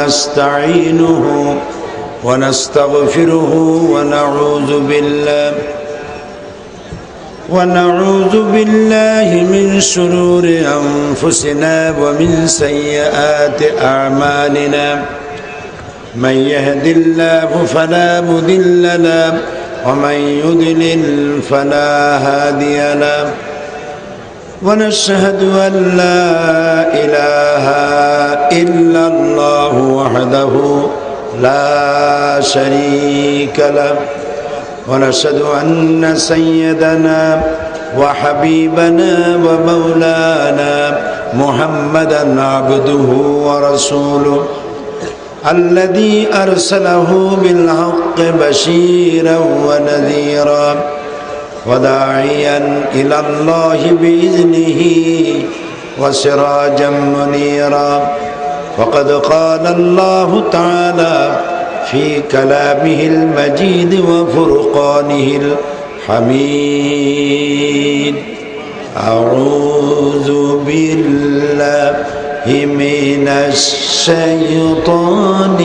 ونستعينه ونستغفره ونعوذ بالله من شرور أنفسنا ومن سيئات أعمالنا من يهد الله فلا مضل له ومن يضلل فلا هادي له ونشهد أن لا إله إلا الله وحده لا شريك له ونشهد أن سيدنا وحبيبنا ومولانا محمدا عبده ورسوله الذي أرسله بالحق بشيرا ونذيرا وداعيا إلى الله بإذنه وسراجا منيرا وقد قال الله تعالى في كلامه المجيد وفرقانه الحميد أعوذ بالله من الشيطان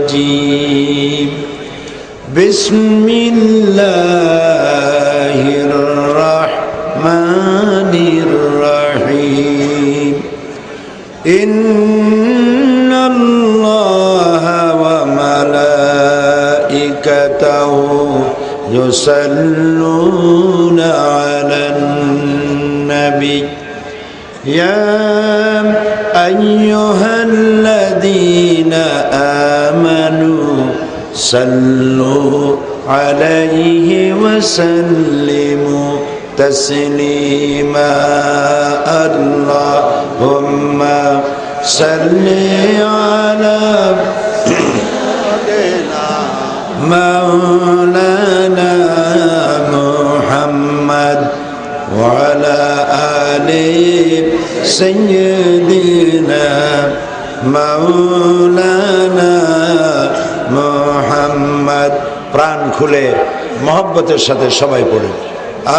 الرجيم بسم الله الرحمن الرحيم إن الله وملائكته يصلون على النبي يا أيها الذين آمنوا صلوا عليه وسلموا تسليما اللهم صل على مولانا محمد وعلى آل سيدنا مولانا মুহাম্মদ। প্রাণ খুলে মহব্বতের সাথে সবাই পড়ে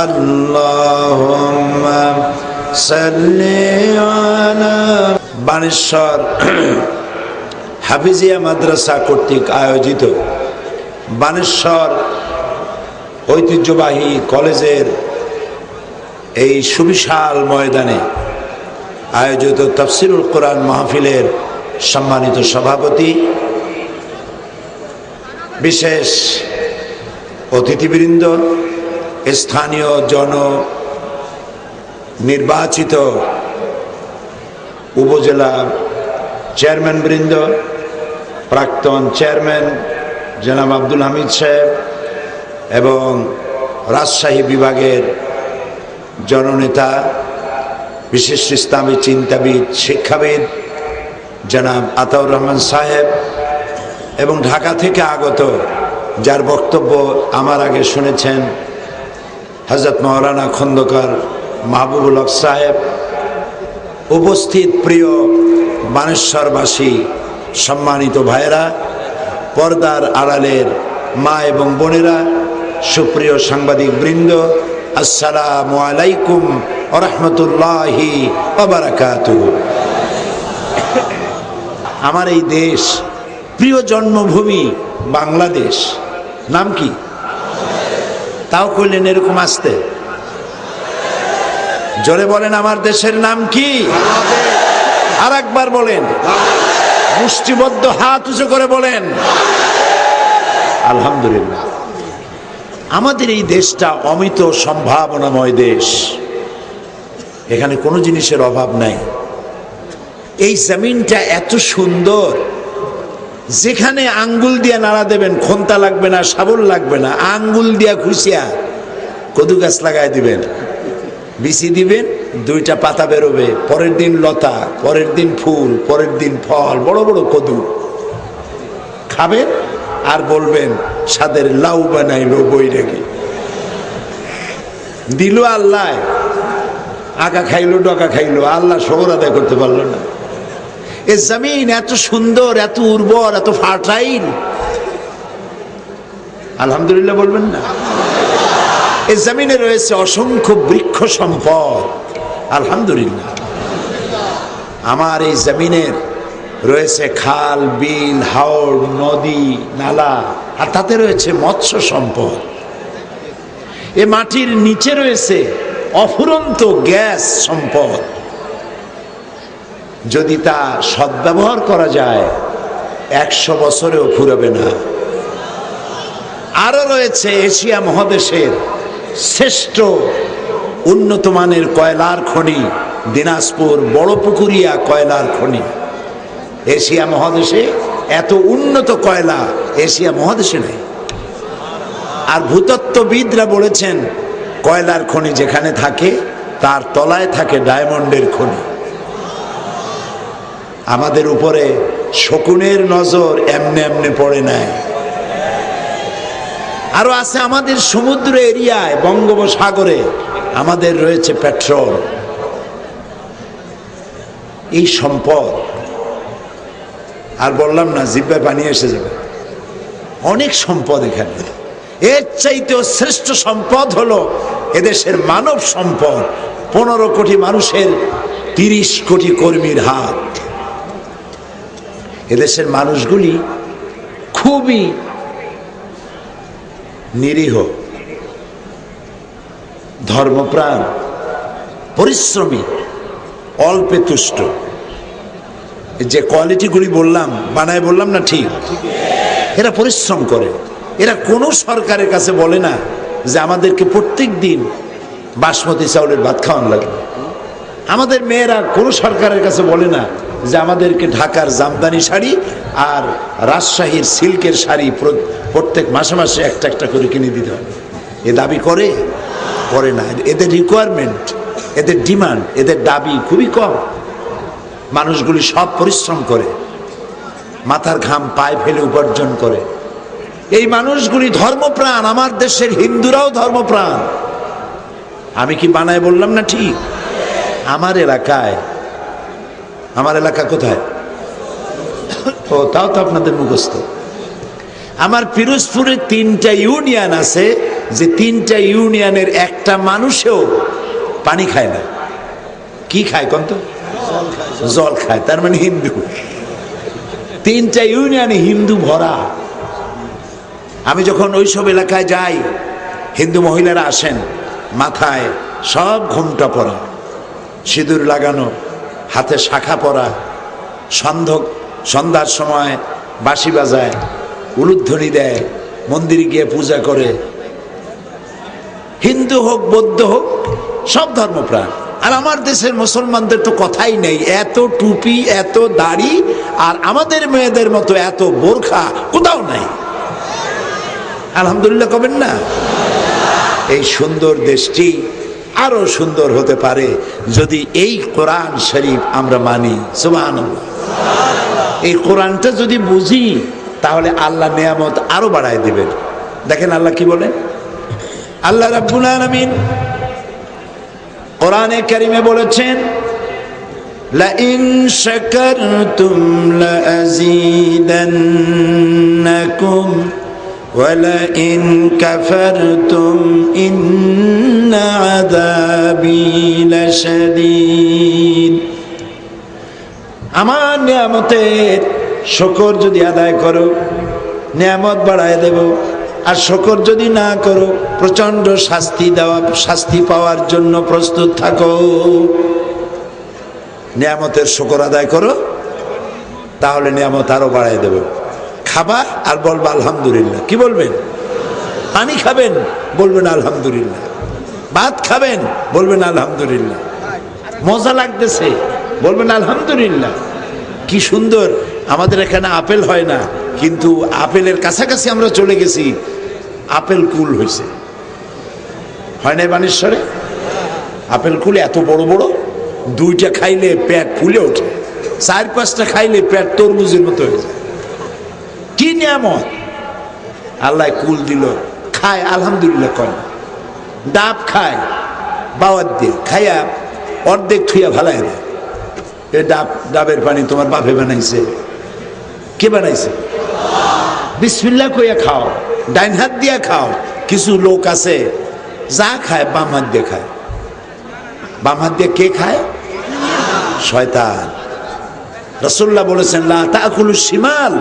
আল্লাহুম্মা সাল্লি আলা। বানেশ্বর হাফিজিয়া মাদ্রাসা কর্তৃক আয়োজিত বানেশ্বর ঐতিহ্যবাহী কলেজের এই সুবিশাল ময়দানে আয়োজিত তাফসিরুল কোরআন মাহফিলের সম্মানিত সভাপতি, বিশেষ অতিথিবৃন্দ, স্থানীয় নির্বাচিত উপজেলা চেয়ারম্যানবৃন্দ, প্রাক্তন চেয়ারম্যান জনাব আব্দুল হামিদ সাহেব এবং রাজশাহী বিভাগের জননেতা, বিশিষ্ট ইসলামী চিন্তাবিদ, শিক্ষাবিদ জনাব আতাউর রহমান সাহেব এবং ঢাকা থেকে আগত যার বক্তব্য আমার আগে শুনেছেন হযরত মাওলানা খন্দকার মাহবুবুল হক সাহেব, উপস্থিত প্রিয় বানেশ্বরবাসী, সম্মানিত ভাইয়েরা, পর্দার আড়ালের মা এবং বোনেরা, সুপ্রিয় সাংবাদিক বৃন্দ, আসসালামু আলাইকুম ওয়া রাহমাতুল্লাহি ওয়া বারাকাতুহু। আমার এই দেশ, প্রিয় জন্মভূমি বাংলাদেশ, নাম কি? তাও কইলেন এরকম আসতে, জোরে বলেন আমার দেশের নাম কি? আর একবার বলেন, মুষ্টিবদ্ধ হাত উঁচু করে বলেন আলহামদুলিল্লাহ। আমাদের এই দেশটা অমিত সম্ভাবনাময় দেশ, এখানে কোনো জিনিসের অভাব নাই। এই জমিনটা এত সুন্দর, যেখানে আঙ্গুল দিয়ে নাড়া দেবেন খন্তা লাগবে না, শাবল লাগবে না, আঙ্গুল দিয়া খুশিয়া কদু গাছ লাগাই দিবেন, বিচি দিবেন, দুইটা পাতা বেরোবে, পরের দিন লতা, পরের দিন ফুল, পরের দিন ফল, বড় বড় কদু খাবেন আর বলবেন সাদের লাউ বানাইলো বই রেখে দিল আল্লাহ, আগা খাইলো ডকা খাইলো, আল্লাহ শকর আদায় করতে পারলো না। এ জমিন এত সুন্দর, এত উর্বর, এত ফার্টাইল, আলহামদুলিল্লাহ বলবেন না? এই জমিনে রয়েছে অসংখ্য বৃক্ষ সম্পদ, আলহামদুলিল্লাহ। আমার এই জমিনের রয়েছে খাল, বিল, হাওর, নদী, নালা, আর তাতে রয়েছে মৎস্য সম্পদ। এ মাটির নিচে রয়েছে অফুরন্ত গ্যাস সম্পদ। যদি তা সদ্ব্যবহার করা যায় 100 বছরেও ফুরাবে না। আরো রয়েছে এশিয়া মহাদেশের শ্রেষ্ঠ উন্নত মানের কয়লার খনি, দিনাজপুর বড়পুকুরিয়া কয়লার খনি। এশিয়া মহাদেশে এত উন্নত কয়লা এশিয়া মহাদেশে নেই। আর ভূতত্ত্ববিদরা বলেছেন কয়লার খনি যেখানে থাকে তার তলায় থাকে ডায়মন্ডের খনি। আমাদের উপরে শকুনের নজর এমনে এমনে পড়ে নাই। আরো আছে আমাদের সমুদ্র এরিয়ায়, বঙ্গোপসাগরে আমাদের রয়েছে পেট্রোল। এই সম্পদ আর বললাম না, জিব্বায় পানি এসে যাবে। অনেক সম্পদ এখানে। এর চাইতেও শ্রেষ্ঠ সম্পদ হলো এদেশের মানব সম্পদ। 15 কোটি মানুষের 30 কোটি কর্মীর হাত। এদেশের মানুষগুলি খুবই নিরীহ, ধর্মপ্রাণ, পরিশ্রমী, অল্পে তুষ্ট। যে কোয়ালিটিগুলি বললাম, বানায় বললাম না ঠিক? এরা পরিশ্রম করে। এরা কোনো সরকারের কাছে বলে না যে আমাদেরকে প্রত্যেক দিন বাসমতি চাউলের ভাত খাওয়ানো লাগবে। আমাদের মেয়েরা কোনো সরকারের কাছে বলে না যে আমাদেরকে ঢাকার জামদানি শাড়ি আর রাজশাহীর সিল্কের শাড়ি প্রত্যেক মাসে মাসে একটা একটা করে কিনে দিতে হবে। এ দাবি করে না। এদের রিকোয়ারমেন্ট, এদের ডিমান্ড, এদের দাবি খুবই কম। মানুষগুলি সব পরিশ্রম করে, মাথার ঘাম পায়ে ফেলে উপার্জন করে। এই মানুষগুলি ধর্মপ্রাণ। আমার দেশের হিন্দুরাও ধর্মপ্রাণ। আমি কি বানায় বললাম না ঠিক? আমার এলাকা কোথায়? ও, তাও তো আপনাদের মুখস্থ। আমার পিরোজপুরে 3টা ইউনিয়ন আছে, যে 3টা ইউনিয়নের একটা মানুষেও পানি খায় না। কি খায় কন্ত? জল খায়। তার মানে হিন্দু। 3টা ইউনিয়নে হিন্দু ভরা। আমি যখন ওইসব এলাকায় যাই, হিন্দু মহিলারা আসেন, মাথায় সব ঘোমটা পরা, সিঁদুর লাগানো, হাতে শাখা পরা, সন্ধ্যার সময় বাঁশি বাজায়, উলুধ্বনি দেয়, মন্দিরে গিয়ে পূজা করে। হিন্দু হোক, বৌদ্ধ হোক, সব ধর্মপ্রাণ। আর আমার দেশের মুসলমানদের তো কথাই নেই। এত টুপি, এত দাড়ি, আর আমাদের মেয়েদের মতো এত বোরখা কোথাও নাই। আলহামদুলিল্লাহ কবেন না? এই সুন্দর দেশটি আরো সুন্দর হতে পারে যদি এই কোরআন শরীফ আমরা মানি। সুবহানাল্লাহ। এই কোরআনটা যদি বুঝি তাহলে আল্লাহ নিয়ামত আরো বাড়ায় দিবেন। দেখেন আল্লাহ কি বলেন। আল্লাহ রাব্বুল আলামিন কোরআনে কারিমে বলেছেন, লা ইন শাকারতুম লা আযীদান্নাকুম ওয়া লা ইন কাফারতুম ইন্না আযাবী লাশাদীদ। আমার নিয়ামতের শুকর যদি আদায় করো, নিয়ামত বাড়ায় দেব। আর শুকর যদি না করো, প্রচন্ড শাস্তি পাওয়ার জন্য প্রস্তুত থাকো। নিয়ামতের শুকর আদায় করো, তাহলে নিয়ামত আরো বাড়ায় দেব। খাবা আর বলবা আলহামদুলিল্লাহ। কি বলবেন? পানি খাবেন, বলবেন আলহামদুলিল্লাহ। ভাত খাবেন, বলবেন আলহামদুলিল্লাহ। মজা লাগতেছে, বলবেন আলহামদুলিল্লাহ। কি সুন্দর। আমাদের এখানে আপেল হয় না, কিন্তু আপেলের কাছাকাছি আমরা চলে গেছি। আপেল কুল হয়েছে, হয় নাই বানেশ্বরে? আপেল কুল এত বড় বড়, 2টা খাইলে পেট ফুলে ওঠে, 4-5টা খাইলে পেট তরমুজের মতো হয়ে যায়। কি নিয়ামত! আল্লাহ কুল দিল, খায় আলহামদুলিল্লাহ কয় না। ডাব খায় বাওয়াত দিয়ে, খাইয়া অর্ধেক থুইয়া ভালাই দেয়। এ ডাবের পানি তোমার বাপে বানাইছে? কে বানাইছে? বিসমিল্লাহ কইয়া খাও, ডাইন হাত দিয়া খাও। কিছু লোক আছে যা খায় বাম হাত দিয়ে খায়। বাম হাত দিয়ে কে খায়? শয়তান। রাসূলুল্লাহ বলেছেন লা তাকুলুশ শিমাল,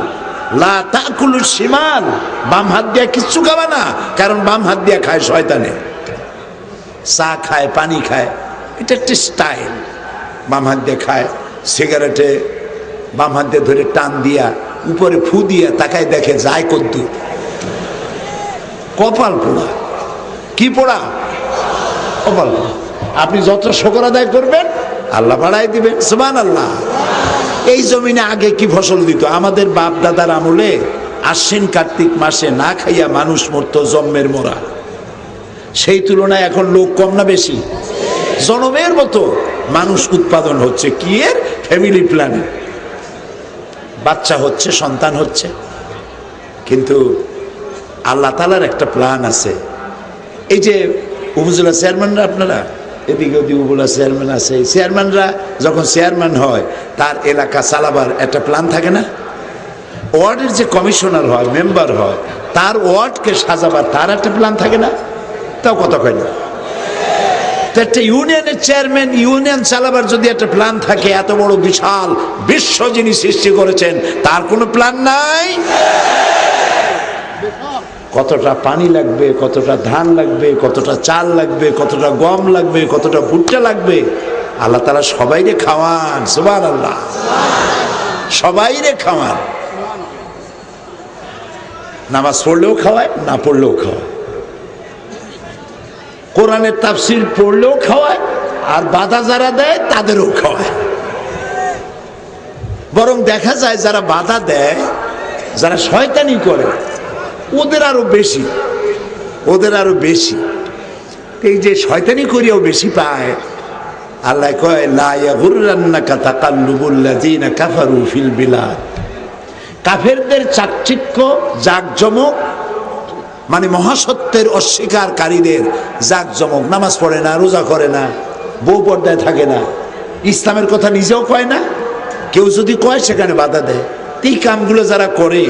লা তাকুলুশ শিমাল, বাম হাত দিয়ে কিচ্ছু খাবে না, কারণ বাম হাত দিয়ে খায় শয়তানে। চা খায়, পানি খায়, এটা একটা স্টাইল। বাম হাত দিয়ে খায়, সিগারেটে বাম হাত দিয়ে ধরে টান দিয়া উপরে ফু দিয়া তাকায় দেখে যায় কদ্দুর। কপাল পোড়া। কি পোড়া? কপাল পোড়া। আপনি যত শুকর আদায় করবেন আল্লাহ বাড়াই দিবেন। সুবহানাল্লাহ। এই জমিনে আগে কি ফসল দিত? আমাদের বাপ দাদার আমলে আশ্বিন কার্তিক মাসে না খাইয়া মানুষ মরতো জন্মের মরা। সেই তুলনায় এখন লোক কম না বেশি? জনমের মতো মানুষ উৎপাদন হচ্ছে। কি এর? ফ্যামিলি প্ল্যানে বাচ্চা হচ্ছে, সন্তান হচ্ছে। কিন্তু আল্লাহ তাআলার একটা প্ল্যান আছে। এই যে উপজেলা চেয়ারম্যানরা, আপনারা এদিকে ওদিকে উপজেলা চেয়ারম্যান আছে, চেয়ারম্যানরা যখন চেয়ারম্যান হয় তার এলাকা চালাবার একটা প্ল্যান থাকে না? ওয়ার্ডের যে কমিশনার হয়, মেম্বার হয়, তার ওয়ার্ডকে সাজাবার তার একটা প্ল্যান থাকে না? তাও কথা কয় না। তো একটা ইউনিয়নের চেয়ারম্যান ইউনিয়ন চালাবার যদি একটা প্ল্যান থাকে, এত বড় বিশাল বিশ্ব যিনি সৃষ্টি করেছেন তার কোনো প্ল্যান নাই? কতটা পানি লাগবে, কতটা ধান লাগবে, কতটা চাল লাগবে, কতটা গম লাগবে, কতটা ভুট্টা লাগবে, আল্লাহ তাআলা সবাইরে খাওয়ান। সুবহানাল্লাহ। সবাইরে খাওয়ান। নামাজ পড়লেও খাওয়ায়, না পড়লেও খাওয়ায়। কোরআনের তাফসীর পড়লেও খাওয়ায়, আর বাধা যারা দেয় তাদেরও খাওয়ায়। বরং দেখা যায় যারা বাধা দেয়, যারা শয়তানি করে, ওদের আরো বেশি, ওদের আরো বেশি। এই যে শয়তানি করিয়াও বেশি পায়। আল্লাহ কয় লা ইয়াগুররান্নাকা তাকাল্লুবুল লাযিনা কাফারু ফিল বিলাদ। কাফেরদের চাকচিক্য, জাকজমক, মানে মহাসত্যের অস্বীকারীদের জাকজমক। নামাজ পড়ে না, রোজা করে না, বউ পর্দায় থাকে না, ইসলামের কথা নিজেও কয় না, কেউ যদি কয় সেখানে বাধা দেয়। এই কামগুলো যারা করে,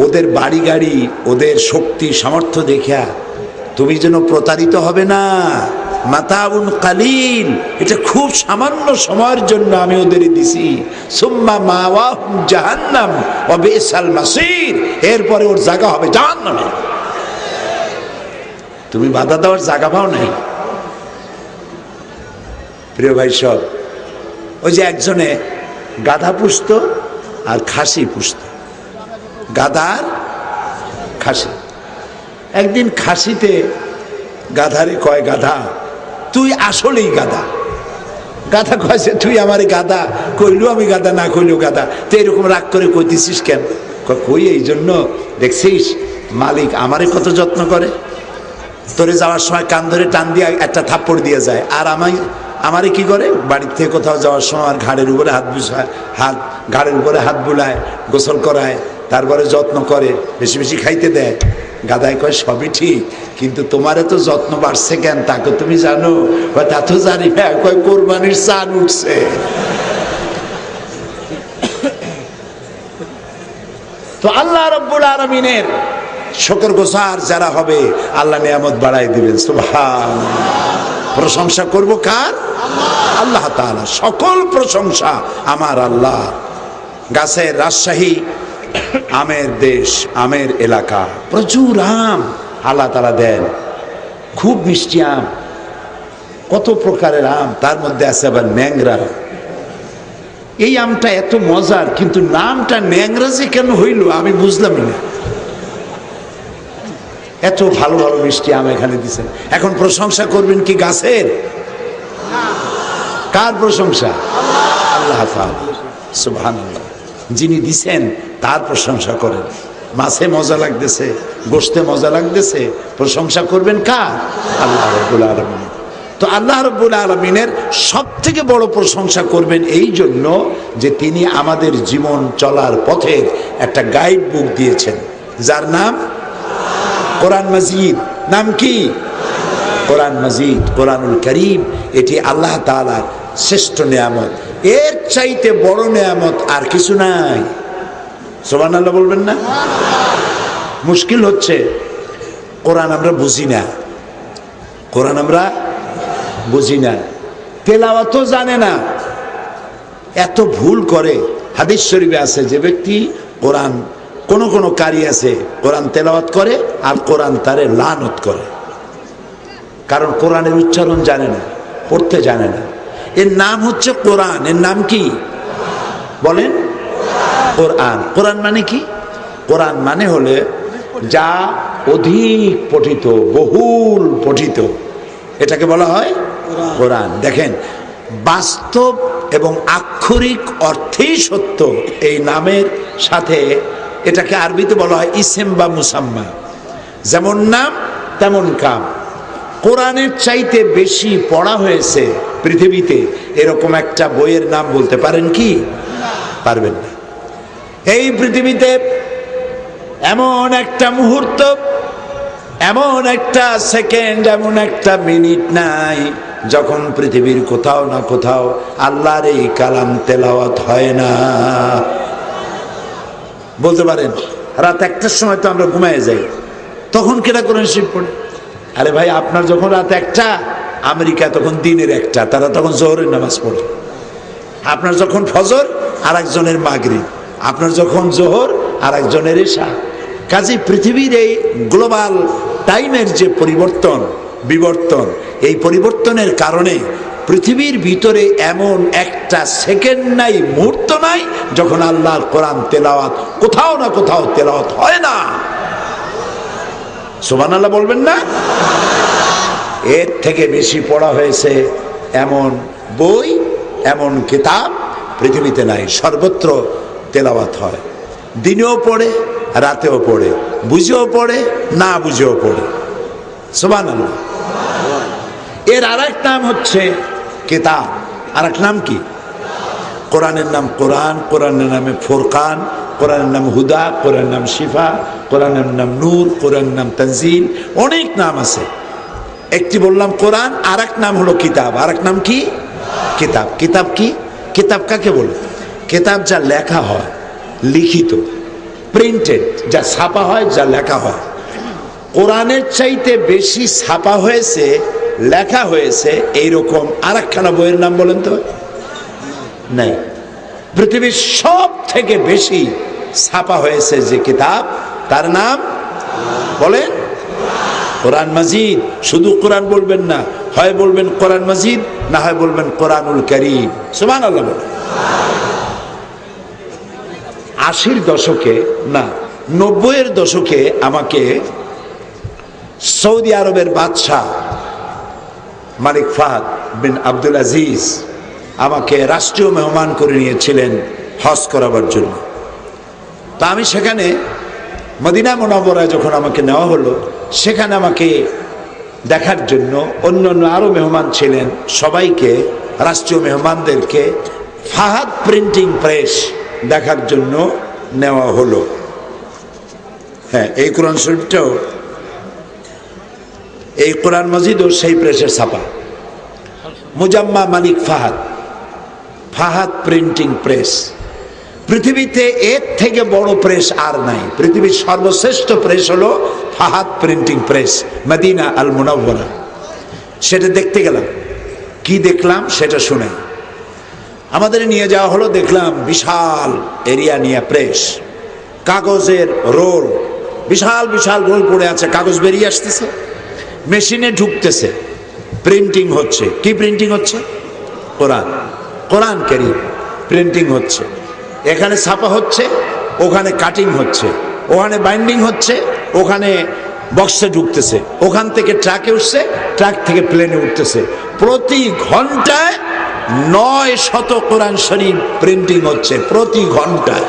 ওদের বাড়ি গাড়ি, ওদের শক্তি সামর্থ্য দেখা তুমি যেন প্রতারিত হবে না। মাতাউন কালিল, এটা খুব সামান্য সময়ের জন্য আমি ওদের দিছি। সুম্মা মাওয়াহুম জাহান্নাম ওয়া বিসাল মাসির, এরপরে ওর জায়গা হবে জাহান্নামে। তুমি বাধা দেওয়ার জায়গা পাও নাই। প্রিয় ভাই সব, ওই যে একজনে গাধা পুষতো আর খাসি পুষতো, গাধার খাসি। একদিন খাসিতে গাধারে কয়, গাধা তুই আসলেই গাধা। গাধা কয়েছে তুই আমারে গাধা কইলেও আমি গাধা, না কইলেও গাধা, তো এরকম রাগ করে কইতেছিস কেন? কই এই জন্য দেখছিস মালিক আমারে কত যত্ন করে, তোরে যাওয়ার সময় কান ধরে টান দিয়ে একটা থাপ্পড় দিয়ে যায়, আর আমারে কি করে, বাড়ির থেকে কোথাও যাওয়ার সময় আর ঘাড়ের উপরে ঘাড়ের উপরে হাত বুলায়, গোসল করায়, তারপরে যত্ন করে, বেশি বেশি খাইতে দেয়। গাদায় কয় সবই ঠিক, কিন্তু তোমার এত যত্ন বাড়ছে কেন তাকে তুমি জানো? তা তো জানি না। কয় কোরবানির চাঁদ উঠছে। তো আল্লাহ রাব্বুল আলামিনের শুকরগুজার যারা হবে, আল্লাহ নিয়ামত বাড়াই দিবেন। সুবহানাল্লাহ। প্রশংসা করব কার? আল্লাহ তাআলা। সকল প্রশংসা আমার আল্লাহ। গাছের রাজশাহী আমের দেশ, আমের এলাকা, প্রচুর আম আল্লাহ তাআলা দেন, খুব মিষ্টি আম, কত প্রকারের আম, তার মধ্যে আছে আবার ন্যাংরা। এই আমটা এত মজার, কিন্তু নামটা ন্যাংরা যে কেন হইল আমি বুঝলামই না। এত ভালো ভালো মিষ্টি আম এখানে দিচ্ছেন। এখন প্রশংসা করবেন কি গাছের? কার প্রশংসা? আল্লাহ তাআলা। সুবহানাল্লাহ। যিনি দিছেন তার প্রশংসা করেন। মাছে মজা লাগতেছে, গোশতে মজা লাগতেছে, প্রশংসা করবেন কার? আল্লাহ রাব্বুল আলামিন। তো আল্লাহ রাব্বুল আলামিনের সব থেকে বড় প্রশংসা করবেন এই জন্য যে তিনি আমাদের জীবন চলার পথের একটা গাইড বুক দিয়েছেন, যার নাম কোরআন মাজিদ। নাম কি? কোরআন মাজিদ, কোরআনুল কারীম। এটি আল্লাহ তাআলার শ্রেষ্ঠ নিয়ামত। এর চাইতে বড় নিয়ামত আর কিছু নাই। সুবহানাল্লাহ বলবেন না? মুশকিল হচ্ছে কোরআন আমরা বুঝি না, কোরআন আমরা বুঝি না, তেলাওয়াতও জানে না, এত ভুল করে। হাদিস শরীফে আছে যে ব্যক্তি কোরআন, কোন কোন কারি আছে কোরআন তেলাওয়াত করে আর কোরআন তারে লানত করে, কারণ কোরআনের উচ্চারণ জানে না, পড়তে জানে না। এর নাম হচ্ছে কোরআন। এর নাম কি বলেন? কোরআন। কোরআন মানে কি? কোরআন মানে হলে যা অধিক পঠিত, বহুল পঠিত, এটাকে বলা হয় কোরআন। দেখেন, বাস্তব এবং আক্ষরিক অর্থেই সত্য এই নামের সাথে এটাকে আরবিতে বলা হয় ইসেম বা মুসাম্মা। যেমন নাম তেমন কাম। কোরআনের চাইতে বেশি পড়া হয়েছে পৃথিবীতে এরকম একটা বইয়ের নাম বলতে পারেন কি? পারবেন না। এই পৃথিবীতে এমন একটা মুহূর্ত, এমন একটা সেকেন্ড, এমন একটা মিনিট নাই যখন পৃথিবীর কোথাও না কোথাও আল্লাহর এই কালাম তেলাওয়াত হয় না। বলতে পারেন রাত 1টার সময় তো আমরা ঘুমিয়ে যাই, তখন কেটা কোরআন শরীফ পড়ে? আরে ভাই, আপনার যখন রাত 1টা, আমেরিকা তখন দিনের 1টা, তারা তখন জোহরের নামাজ পড়ে। আপনার যখন ফজর, আর একজনের মাগরিব। আপনার যখন জোহর, আর একজনের এশা। কাজে পৃথিবীর এই গ্লোবাল টাইমের যে বিবর্তন, এই পরিবর্তনের কারণে পৃথিবীর ভিতরে এমন একটা সেকেন্ড নাই, মুহূর্ত নাই যখন আল্লাহর কোরআন তেলাওয়াত কোথাও না কোথাও তেলাওয়াত হয় না। সুবহানাল্লাহ বলবেন না? এর থেকে বেশি পড়া হয়েছে এমন বই, এমন কিতাব পৃথিবীতে নাই। সর্বত্র তেলাওয়াত হয়, দিনেও পড়ে, রাতেও পড়ে, বুঝেও পড়ে, না বুঝেও পড়ে। সুবহানাল্লাহ। এর আরেক নাম হচ্ছে কিতাব। আরেক নাম কি? কোরআনের নাম কোরআন, কোরআনের নামে ফুরকান, কোরআনের নাম হুদা, কোরআনের নাম শিফা, কোরআনের নাম নূর, কোরআনের নাম তানজিল, অনেক নাম আছে। একটি বললাম কোরআন, আরেক নাম হলো কিতাব। আরেক নাম কি? কিতাব। কিতাব কি? কিতাব কাকে বলে? কিতাব যা লেখা হয়, লিখিত, প্রিন্টেড, যা ছাপা হয়, যা লেখা হয়। কোরআনের চাইতে বেশি ছাপা হয়েছে, লেখা হয়েছে এইরকম আরেকখানা বইয়ের নাম বলেন তো? নাই। পৃথিবীর সব থেকে বেশি ছাপা হয়েছে যে কিতাব, তার নাম বলেন কোরআন মাজিদ। শুধু কোরআন বলবেন না, হয় বলবেন কোরআন মাজিদ, না হয় বলবেন কোরআনুল কারীম। সুবহানাল্লাহ বলেন। 80-এর দশকে, না 90-এর দশকে আমাকে সৌদি আরবের বাদশাহ মালিক ফাহাদ বিন আব্দুল আজিজ আমাকে রাষ্ট্রীয় মেহমান করে নিয়েছিলেন হজ করাবার জন্য। তা আমি সেখানে মদিনা মুনাওয়ারায় যখন আমাকে নেওয়া হলো, সেখানে আমাকে দেখার জন্য অন্যান্য আরো মেহমান ছিলেন, সবাইকে, রাষ্ট্রীয় মেহমানদেরকে ফাহাদ প্রিন্টিং প্রেস দেখার জন্য নেওয়া হলো। হ্যাঁ, এই কোরআন শরীফটাও, এই কোরআন মাজিদও সেই প্রেসের ছাপা। মুজাম্মা মালিক ফাহাদ, ফাহাদ প্রিন্টিং প্রেস। পৃথিবীতে এর থেকে বড় প্রেস আর নাই। পৃথিবীর সর্বশ্রেষ্ঠ প্রেস হলো ফাহাদ প্রিন্টিং প্রেস, মদিনা আল মুনাওয়ারা। সেটা দেখতে গেলাম। কি দেখলাম সেটা শুনে আমাদের নিয়ে যাওয়া হলো। দেখলাম বিশাল এরিয়া নিয়ে প্রেস, কাগজের রোল, বিশাল বিশাল রোল পড়ে আছে, কাগজ বেরিয়ে আসতেছে, মেশিনে ঢুকতেছে, প্রিন্টিং হচ্ছে। কি প্রিন্টিং হচ্ছে? কোরআন, কোরআন কারীম প্রিন্টিং হচ্ছে। এখানে ছাপা হচ্ছে, ওখানে কাটিং হচ্ছে, ওখানে বাইন্ডিং হচ্ছে, ওখানে বক্সে ঢুকতেছে, ওখান থেকে ট্রাকে উঠছে, ট্রাক থেকে প্লেনে উঠতেছে। প্রতি ঘন্টায় 900 কোরআন শরীফ প্রিন্টিং হচ্ছে, প্রতি ঘন্টায়।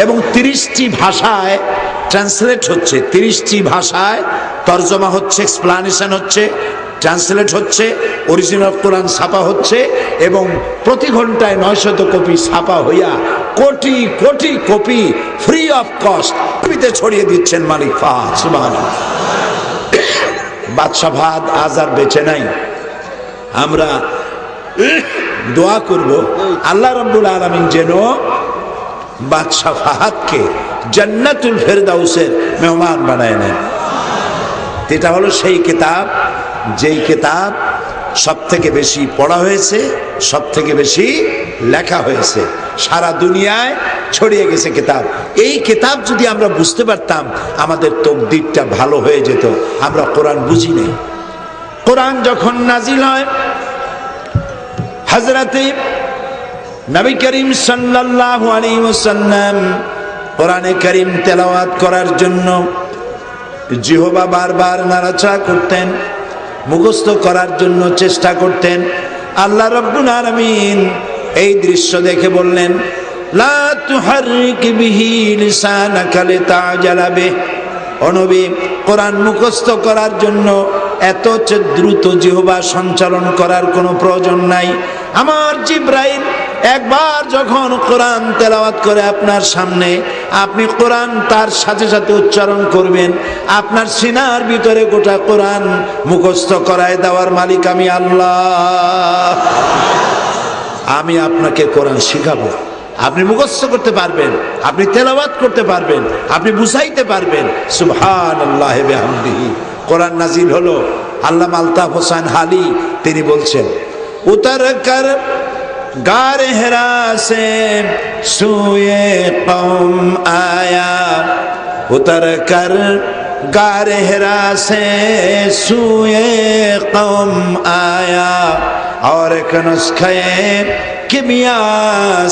এবং 30টি ভাষায় ট্রান্সলেট হচ্ছে, 30টি ভাষায় তর্জমা হচ্ছে, এক্সপ্লানেশন হচ্ছে, ট্রান্সলেট হচ্ছে, অরিজিনাল কোরআন ছাপা হচ্ছে। এবং প্রতি ঘন্টায় 900 কপি ছাপা হইয়া crore crore copy free of cost পৃথিবীতে ছড়িয়ে দিচ্ছেন মালিক ফাহাদ। সুবহানাল্লাহ। বাদশা ফাহাদ আজ আর বেঁচে নাই। আমরা দোয়া করব আল্লাহ রাব্বুল আলামিন যেন বাদশা ফাহাদকে জান্নাতুল ফেরদাউসের মেহমান বানায় নেন। এটা হলো সেই কিতাব, যেই কিতাব সব থেকে বেশি পড়া হয়েছে, সব থেকে বেশি লেখা হয়েছে। সারা দুনিয়ায় ছড়িয়ে গেছে কিতাব। এই কিতাব যদি আমরা বুঝতে পারতাম, আমাদের তকদিরটা ভালো হয়ে যেত। আমরা কোরআন বুঝি নাই। কোরআন যখন নাজিল হয়, হযরতে নবী করিম সাল্লাল্লাহু আলাইহি ওয়াসাল্লাম কোরআনে কারীম তেলাওয়াত করার জন্য জিহবা বারবার নাড়াচাড়া করতেন, মুখস্থ করার জন্য চেষ্টা করতেন। আল্লাহ রাব্বুল আলামিন এই দৃশ্য দেখে বললেন, লা তুহাররিক বিহি লিসানাকা লিতা'জালা বিহি। ও নবী, কোরআন মুখস্থ করার জন্য এত দ্রুত জিহবা সঞ্চালন করার কোনো প্রয়োজন নাই। আমার জিবরাইল একবার যখন কোরআন তেলাওয়াত করে আপনার সামনে, আপনি কোরআন তার সাথে সাথে উচ্চারণ করবেন। আপনার সিনার ভিতরে গোটা কোরআন মুখস্থ করায় দেওয়ার মালিক আমি আল্লাহ। আমি আপনাকে কোরআন শিখাবো, আপনি মুখস্থ করতে পারবেন, আপনি তেলাওয়াত করতে পারবেন, আপনি বুঝাইতে পারবেন। সুবহানাল্লাহি ওয়া বিহামদিহি। কোরআন নাজিল হলো। আল্লামা আলতাফ হোসেন হালি তিনি বলছেন, উতর কর গারে হেরা সে সুয়ে কওম আয়া, উতর কর গারে হেরা সে সুয়ে কওম আয়া, और एक नुस्खे কিমিয়া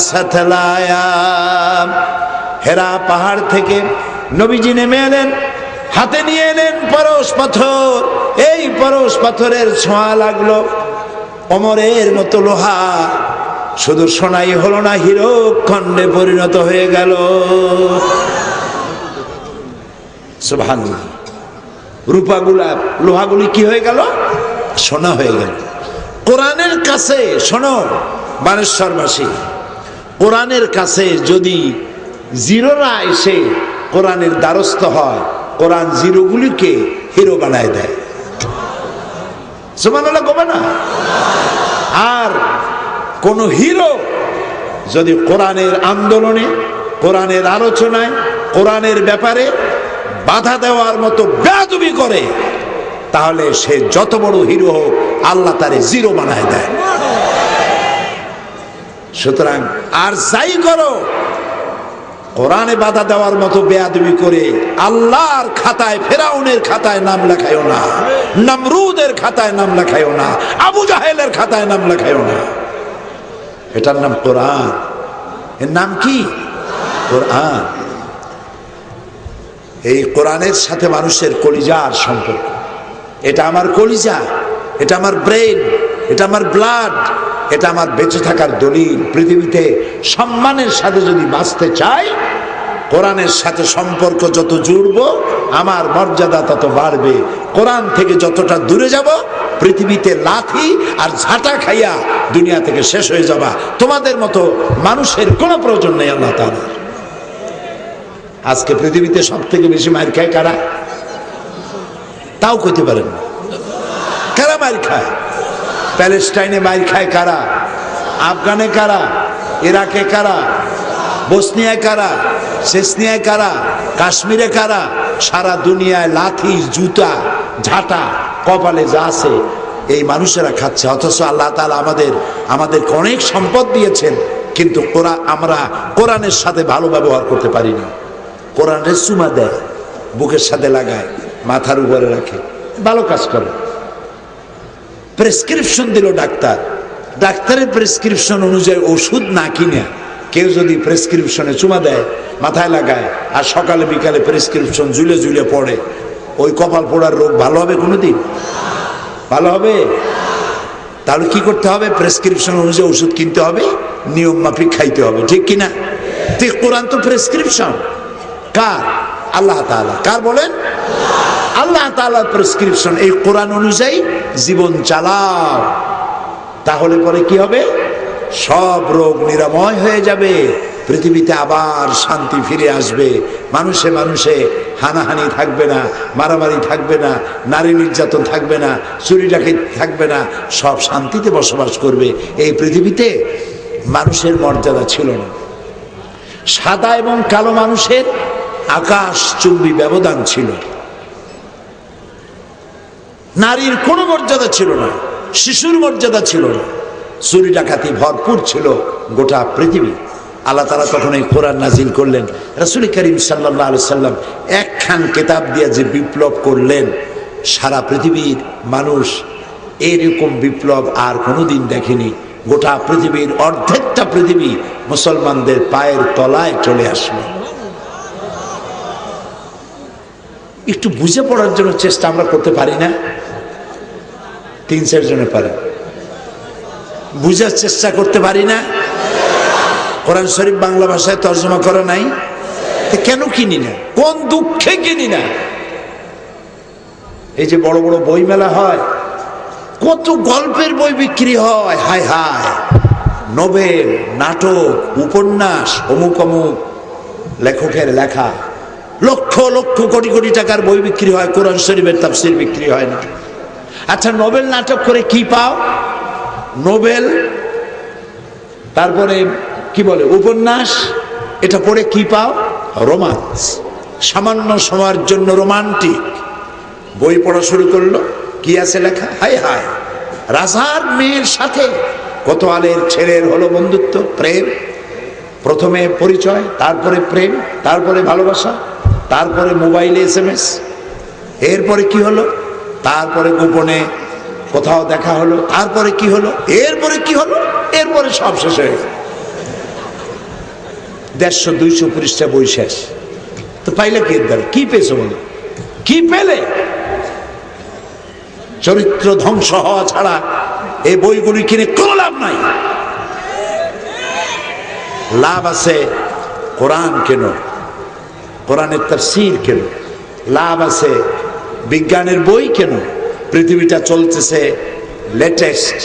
সাথলায়া। হেরা পাহাড় থেকে নবীজি নেমে এলেন, হাতে নিয়ে এলেন পরশ পাথর। এই পরশ পাথরের ছোঁয়া লাগলো ওমরের মতো লোহা, শুধু সোনাই হলো না, হীরো খণ্ডে পরিণত হয়ে গেল। সুবহানাল্লাহ। রূপাগুলা লোহাগুলি কি হয়ে গেল? সোনা হয়ে গেল। কোরআনের কাছে শোনো বানেশ্বরবাসী, কোরআনের কাছে যদি জিরোরা এসে কোরআনের দ্বারস্থ হয়, কোরআন জিরোগুলিকে হিরো বানায় দেয়। সুবহানাল্লাহ কবে না? আর কোন হিরো যদি কোরআনের আন্দোলনে, কোরআনের আলোচনায়, কোরআনের ব্যাপারে বাধা দেওয়ার মতো বেয়াদবি করে, তাহলে সে যত বড় হিরো হোক, আল্লাহ তারে জিরো বানায় দেয়। সুতরাং আর যাই করো, কোরআনে বাধা দেওয়ার মতো বেয়াদবি করে আল্লাহর খাতায়, ফেরাউনের খাতায় নাম লেখায়ও না, নমরুদের খাতায় নাম লেখায়ও না, আবু জাহেলের খাতায় নাম লেখায়ও না। এটার নাম কোরআন। এর নাম কি? কোরআন। এই কোরআনের সাথে মানুষের কলিজার সম্পর্ক। এটা আমার কলিজা, এটা আমার ব্রেন, এটা আমার ব্লাড, এটা আমার বেঁচে থাকার দলিল। পৃথিবীতে সম্মানের সাথে যদি বাঁচতে চাই, কোরআনের সাথে সম্পর্ক যত জুড়ব, আমার মর্যাদা তত বাড়বে। কোরআন থেকে যতটা দূরে যাব, পৃথিবীতে লাথি আর ঝাঁটা খাইয়া দুনিয়া থেকে শেষ হয়ে যাবা। তোমাদের মতো মানুষের কোনো প্রয়োজন নেই আল্লাহ তাআলা। আজকে পৃথিবীতে সব থেকে বেশি মার খায় কারা? তাও কইতে পারেন না কারা মার খায়। প্যালেস্টাইনে মার খায় কারা? আফগানে কারা? ইরাকে কারা? বসনিয়ায় কারা? চেচনিয়ায় কারা? কাশ্মীরে কারা? সারা দুনিয়ায় লাথি, জুতা, ঝাঁটা কপালে যা আছে এই মানুষেরা খাচ্ছে। অথচ আল্লাহ তাআলা আমাদেরকে অনেক সম্পদ দিয়েছেন, কিন্তু আমরা কোরআনের সাথে ভালো ব্যবহার করতে পারিনি। কোরআনের চুমা দেয়, বুকের সাথে লাগায়, মাথার উপরে রাখে, ভালো কাজ করে। প্রেসক্রিপশন দিল ডাক্তার, ডাক্তারের প্রেসক্রিপশন অনুযায়ী ওষুধ না কিনে কেউ যদি প্রেসক্রিপশনে চুমা দেয়, মাথায় লাগায়, আর সকালে বিকালে প্রেসক্রিপশন ঝুলে ঝুলে পড়ে, ওই কপাল পোড়ার রোগ ভালো হবে কোনোদিন? ভালো হবে? তাহলে কি করতে হবে? প্রেসক্রিপশন অনুযায়ী ওষুধ কিনতে হবে, নিয়ম মাফিক খাইতে হবে, ঠিক কিনা? ঠিক। কোরআন তো প্রেসক্রিপশন। কার? আল্লাহ তাআলা। কার বলেন? আল্লাহ তাআলার প্রেসক্রিপশন। এই কোরআন অনুযায়ী জীবন চালাও, তাহলে পরে কি হবে? সব রোগ নিরাময় হয়ে যাবে, পৃথিবীতে আবার শান্তি ফিরে আসবে। মানুষে মানুষে হানাহানি থাকবে না, মারামারি থাকবে না, নারী নির্যাতন থাকবে না, চুরি ডাকাতি থাকবে না, সব শান্তিতে বসবাস করবে। এই পৃথিবীতে মানুষের মর্যাদা ছিল না। সাদা এবং কালো মানুষের আকাশ চুম্বি ব্যবধান ছিল। নারীর কোনো মর্যাদা ছিল না, শিশুর মর্যাদা ছিল না, চুরি ডাকাতি ভরপুর ছিল গোটা পৃথিবী। আল্লাহ তাআলা তখন এই কোরআন নাজিল করলেন। রাসূল করিম সাল্লাল্লাহু আলাইহি সাল্লাম একখান কিতাব দিয়ে যে বিপ্লব করলেন, সারা পৃথিবীর মানুষ এরকম বিপ্লব আর কোনোদিন দেখেনি। গোটা পৃথিবীর অর্ধেকটা পৃথিবী মুসলমানদের পায়ের তলায় চলে আসলো। একটু বুঝে পড়ার জন্য চেষ্টা আমরা করতে পারি না? 3-4 জনে পারে। বুঝার চেষ্টা করতে পারি না? কোরআন শরীফ বাংলা ভাষায় তর্জমা করা নাই, তো কেন কিনি না? কোন দুঃখে কিনি না? এই যে বড় বড় বই মেলা হয়, কত গল্পের বই বিক্রি হয়, হায় হায়, নোবেল, নাটক, উপন্যাস, অমুক অমুক লেখকের লেখা, লক্ষ লক্ষ কোটি কোটি টাকার বই বিক্রি হয়, কোরআন শরীফের তাফসীর বিক্রি হয় না। আচ্ছা, নোবেল নাটক করে কি পাও? নোবেল, তারপরে কি বলে উপন্যাস, এটা পড়ে কি পাও? রোমান্স। সামান্য সময়ের জন্য রোমান্টিক বই পড়া শুরু করলো, কি আছে লেখা? হায় হায়, রাজার মেয়ের সাথে কত আলের ছেলের হলো বন্ধুত্ব, প্রেম। প্রথমে পরিচয়, তারপরে প্রেম, তারপরে ভালোবাসা, তারপরে মোবাইলে SMS, এরপরে কি হলো? তারপরে গোপনে কোথাও দেখা হলো, তারপরে কি হলো? এরপরে কি হলো? এরপরে সব শেষ হয়ে গেল। 150-200 পৃষ্ঠা বই শেষ। তো পাইলে কি দ্বারা? কি পেয়েছো বলো? কি পেলে? চরিত্র ধ্বংস হওয়া ছাড়া এই বইগুলি কিনে কোনো লাভ নাই। লাভ আছে কোরআন কেন, কোরআনের তাফসীর কেন, লাভ আছে বিজ্ঞানের বই কেন। পৃথিবীটা চলতেছে লেটেস্ট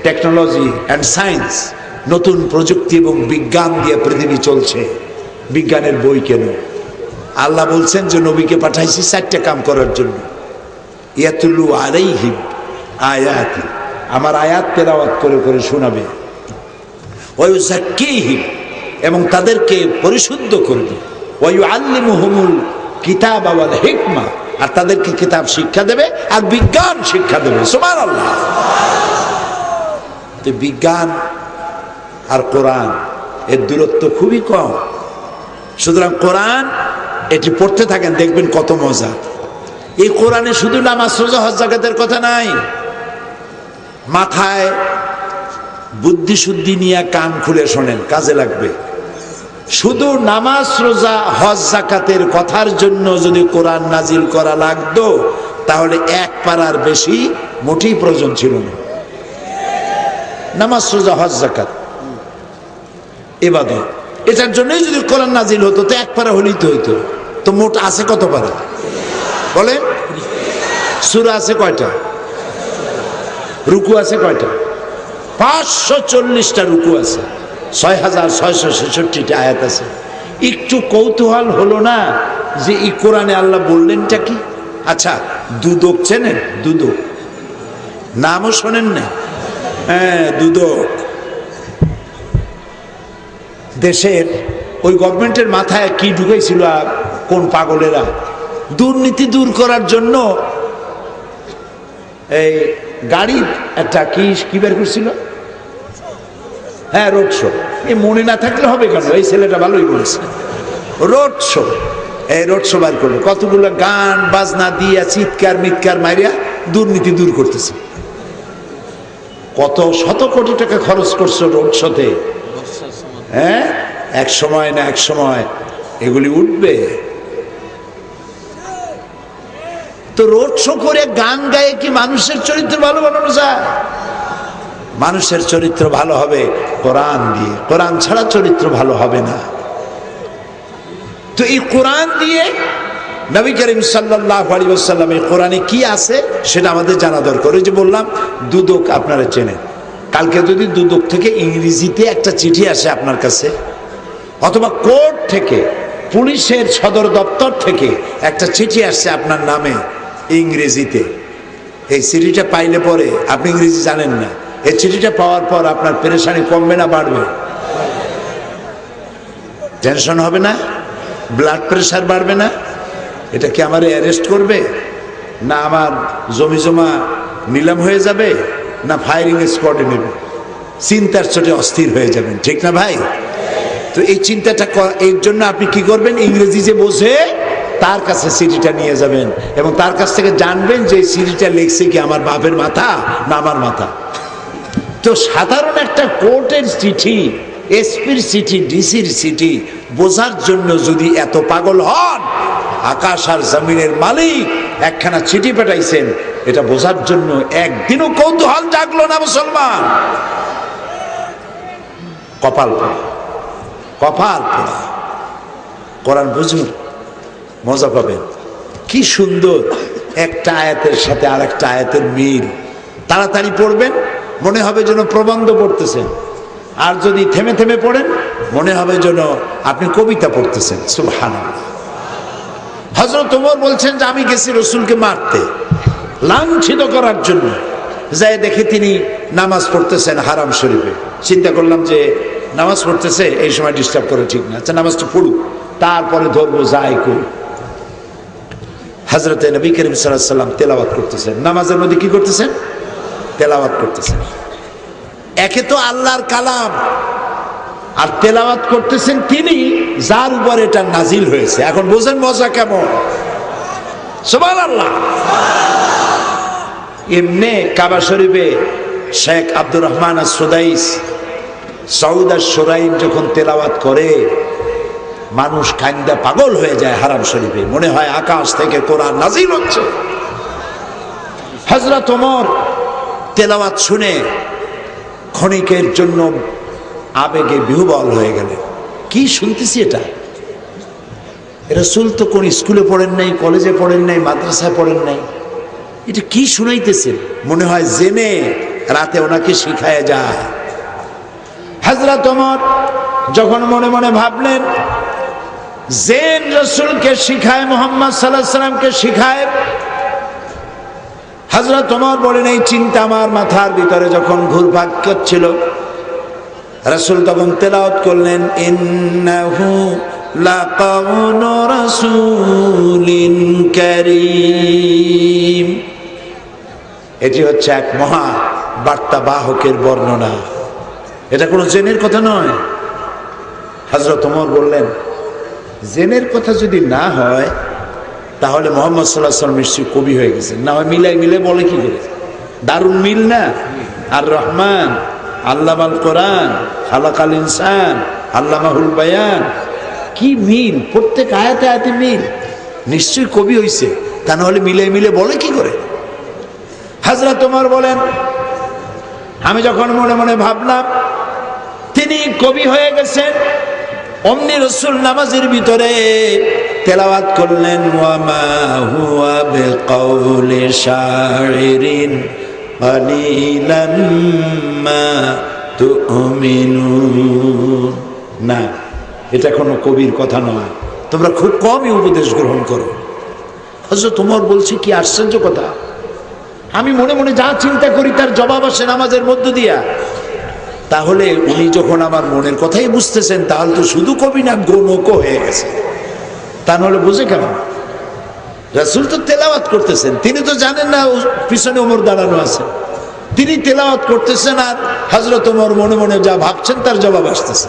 টেকনোলজি অ্যান্ড সায়েন্স, নতুন প্রযুক্তি এবং বিজ্ঞান দিয়ে পৃথিবী চলছে, বিজ্ঞানের বই কেন? আল্লাহ বলছেন যে নবীকে পাঠাইছি 4টা কাম করার জন্য। ইয়াতুলু আলাইহিম আয়াতি, আমার আয়াত তেলাওয়াত করে করে শোনাবে। ওয়া ইউযাক্কিহিম, এবং তাদেরকে পরিশুদ্ধ করবে। ওয়া ইউআল্লিমুহুমুল কিতাবা ওয়াল হিকমা, আর তাদেরকে কিতাব শিক্ষা দেবে আর বিজ্ঞান শিক্ষা দেবে। সুবহানাল্লাহ। তো বিজ্ঞান আর কোরআন এর দূরত্ব খুবই কম। সুতরাং কোরআন এটি পড়তে থাকেন, দেখবেন কত মজা। এই কোরআনে শুধু নামাজ রোজা হজ যাকাতের কথা নাই, মাথায় বুদ্ধি শুদ্ধি নিয়ে কান খুলে শোনেন, কাজে লাগবে। শুধু নামাজ রোজা হজ যাকাতের কথার জন্য যদি কোরআন নাজিল করা লাগতো, তাহলে 1 পারার বেশি মোটেই প্রয়োজন ছিল না। নামাজ রোজা হজ যাকাত ইবাদত, এটার জন্যই যদি কোরআন নাজিল হতো তো 1 পারা হলেই তো হইতো। তো মোট আছে কত পারা বলে? সূরা আছে কয়টা? রুকু আছে কয়টা? 540টা রুকু আছে, 6666টা আয়াত আছে। একটু কৌতূহল হলো না যে এই কোরআনে আল্লাহ বললেনটা কি? আচ্ছা, দুদক চেনেন? দুদক নামও শোনেন না? হ্যাঁ, দুদক দেশের ওই গভর্নমেন্টের মাথায় কি ঢুকাইছিল কোন পাগলেরা, দুর্নীতি দূর করার জন্য এই গাড়ির একটা কি বের করছিল? হ্যাঁ, রোড শো। এই মনে না থাকলে হবে কেন? এই ছেলেটা ভালোই বলেছে, রোড শো। এই রোড শো বার করলো, কতগুলো গান বাজনা দিয়া চিৎকার মিৎকার মারিয়া দুর্নীতি দূর করতেছে। কত শত কোটি টাকা খরচ করছো রোড শোতে। হ্যাঁ, এক সময় না এক সময় এগুলি উঠবে। তো রোড শো করে গান গায়ে কি মানুষের চরিত্র ভালো বানানো যায়? মানুষের চরিত্র ভালো হবে কোরআন দিয়ে, কোরআন ছাড়া চরিত্র ভালো হবে না। তো এই কোরআন দিয়ে নবী করিম সাল্লাল্লাহু আলাইহি ওয়াসাল্লাম এই কোরআনে কি আছে সেটা আমাদের জানা দরকার। ওই যে বললাম দুদক আপনারা চেনেন, কালকে যদি দুদক থেকে ইংরেজিতে একটা চিঠি আসে আপনার কাছে, অথবা কোর্ট থেকে, পুলিশের সদর দপ্তর থেকে একটা চিঠি আসছে আপনার নামে ইংরেজিতে, এই চিঠিটা পাইলে পরে আপনি ইংরেজি জানেন না, এই চিঠিটা পাওয়ার পর আপনার পেরেশানি কমবে না বাড়বে? টেনশন হবে না? ব্লাড প্রেশার বাড়বে না? এটা কি আমার অ্যারেস্ট করবে, না আমার জমি জমা নিলাম হয়ে যাবে, না ফায়ারিং স্কোয়াডে নেবে? চিন্তার চোটে অস্থির হয়ে যাবেন, ঠিক না ভাই? তো এই চিন্তাটা এর জন্য আপনি কি করবেন, ইংরেজি যে বোঝে তার কাছে সিডিটা নিয়ে যাবেন এবং তার কাছ থেকে জানবেন যে সিডিটা লিখছে কি আমার বাপের মাথা না আমার মাথা। তো সাধারণ একটা কোর্টের চিঠি, এসপির চিঠি, ডিসির চিঠি বোঝার জন্য যদি এত পাগল হন, আকাশ আর জমিনের মালিক একখানা চিঠি পাঠাইছেন, এটা বোঝার জন্য একদিনও কৌতূহল জাগলো না মুসলমান? কপাল পোড়া, কপাল পোড়া। কোরআন বুঝুন, মজা পাবেন। কি সুন্দর একটা আয়াতের সাথে আর একটা আয়াতের মিল। তাড়াতাড়ি পড়বেন, মনে হবে যেন প্রবন্ধ পড়তেছেন, আর যদি থেমে থেমে পড়েন মনে হবে যেন আপনি কবিতা পড়তেছেন। সুবহানাল্লাহ। হযরত ওমর বলছেন যে আমি গেছি রসুলকে মারতে, লাঞ্ছিত করার জন্য। যাই দেখে তিনি নামাজ পড়তেছেন হারাম শরীফে। চিন্তা করলাম যে নামাজ পড়তেছে, এই সময় ডিস্টার্ব করে ঠিক না, আচ্ছা নামাজটা পড়ুক, তারপরে ধরবো যাই করি। হযরত নবী করিম সাল্লাল্লাহু আলাইহি ওয়াসাল্লাম তেলাওয়াত করতেছেন, নামাজের মধ্যে কি করতেছেন? তেলাওয়াত করতেছেন। একে তো আল্লাহর কালাম, আর তেলাওয়াত করতেছেন তিনি যার উপর এটা নাজিল হয়েছে। এখন বোঝেন মজা কেমন? সুবহানাল্লাহ। এমনি কাবা শরীফে শেখ আব্দুর রহমান আস-সুদাইস, সৌদ আশ-শুরাইম যখন তেলাওয়াত করে মানুষ কান্দা পাগল হয়ে যায় হারাম শরীফে, মনে হয় আকাশ থেকে কোরআন নাজিল হচ্ছে। হযরত ওমর তেলাওয়াত শুনে ক্ষণিকের জন্য আবেগে বিহ্বল হয়ে গেলেন। কি শুনতেছি এটা? রাসূল তো কোন স্কুলে পড়েন নাই, কলেজে পড়েন নাই, মাদ্রাসায় পড়েন নাই, এটা কি শুনাইতেছেন? মনে হয় জেনে রাতে ওনাকে শিখায় যায়। হযরত ওমর যখন মনে মনে ভাবলেন জেন রাসূলকে শিখায়, মুহাম্মদ সাল্লাল্লাহু আলাইহি সাল্লামকে শিখায়, হযরত ওমর বলেন এই চিন্তা আমার মাথার ভিতরে যখন ঘুরপাক করছিল, রাসূল তখন তেলাওয়াত করলেন ইন্নাহু লাকাউলু রাসূলিন কারীম। এটি হচ্ছে এক মহা বার্তা বাহকের বর্ণনা, এটা কোনো জেনের কথা নয়। হযরত ওমর বললেন জেনের কথা যদি না হয় তাহলে মুহাম্মদ সাল্লাল্লাহু আলাইহি ওয়াসাল্লাম নিশ্চয়ই কবি হয়ে গেছেন, না হয় মিলাই মিলে বলে কি করে? দারুণ মিল না? আর রহমান আল্লামাল কোরআন, খালাকাল ইনসান, আল্লামাহুল বায়ান, কি মিল! প্রত্যেক আয়াতে আয়াতে মিল, নিশ্চয়ই কবি হইছে, তা না হলে মিলাই মিলে বলে কি করে? হযরত ওমর বলেন আমি যখন মনে মনে ভাবলাম তিনি কবি হয়ে গেছেন, অমনি রাসূল নামাজের ভিতরে তেলাওয়াত করলেন ওয়া মা হুয়া বিকাউলি শাইরিন কালিলাম মা তুমিনুন। না, এটা কোনো কবির কথা নয়, তোমরা খুব কমই উপদেশ গ্রহণ করো। হযরত ওমর বলছে কি আশ্চর্য কথা, আমি মনে মনে যা চিন্তা করি তার জবাব আসে নামাজের মধ্য দিয়া। তাহলে উনি যখন আমার মনের কথাই বুঝতেছেন, তাহলে তো শুধু কবি না, গণকও হয়ে গেছে। তা নাহলে বুঝে কেমন? রাসূল তো তেলাওয়াত করতেছেন, তিনি তো জানেন না পিছনে ওমর দাঁড়ানো আছে, তিনি তেলাওয়াত করতেছেন আর হযরত ওমর মনে মনে যা ভাবছেন তার জবাব আসতেছে।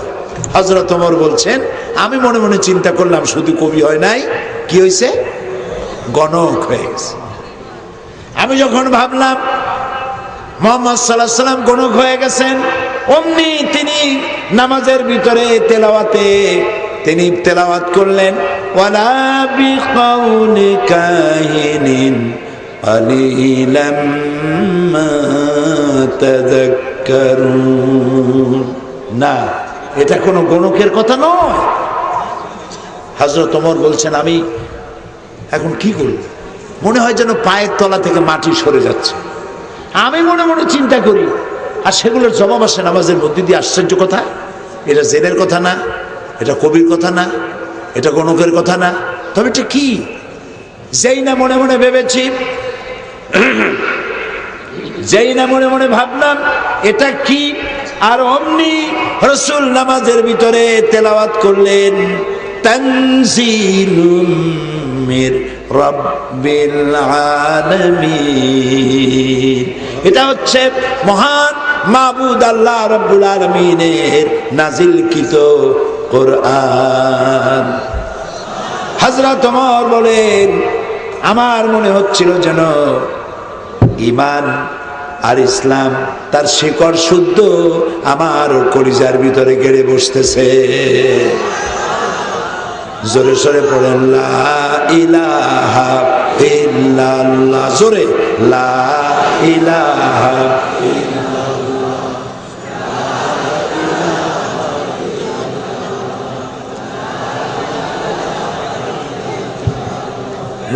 হযরত ওমর বলছেন আমি মনে মনে চিন্তা করলাম শুধু কবি হয় নাই, কি হয়েছে? গণক হয়ে গেছে। আমি যখন ভাবলাম মুহাম্মদ সাল্লাল্লাহু আলাইহি ওয়াসাল্লাম গণক হয়ে গেছেন, অমনি তিনি নামাজের ভিতরে তেলাওয়াতে তিনি তেলাওয়াত করলেন ওয়ালা বিকাউলি কাহিনিন কালিলাম মা তাযাক্কারুন। না, এটা কোনো গণকের কথা নয়। হযরত ওমর বলছেন আমি এখন কি করব, মনে হয় যেন পায়ের তলা থেকে মাটি সরে যাচ্ছে। আমি মনে মনে চিন্তা করি আর সেগুলোর জবাব আসে নামাজের মধ্যে দিয়ে। আশ্চর্য কথা, এটা জেনের কথা না, এটা কবির কথা না, এটা গণকের কথা না, তবে এটা কি? যেই না মনে মনে ভেবেছি, যেই না মনে মনে ভাবলাম এটা কি, আর অমনি রাসূল নামাজের ভিতরে তেলাওয়াত করলেন তানজিলুম মির রাব্বিল আলামিন। এটা হচ্ছে মহান মাবুদ আল্লাহ রাব্বুল আলামিনের নাজিলকৃত কোরআন। হযরত ওমর বলেন, আমার মনে হচ্ছিল যেন ঈমান আর ইসলাম তার শিকড় শুদ্ধ আমার কলিজার ভিতরে গেড়ে বসতেছে। জোরে সোরে পড়েন লা ইলাহা ইল্লাল্লাহ, জোরে লা ইলাহা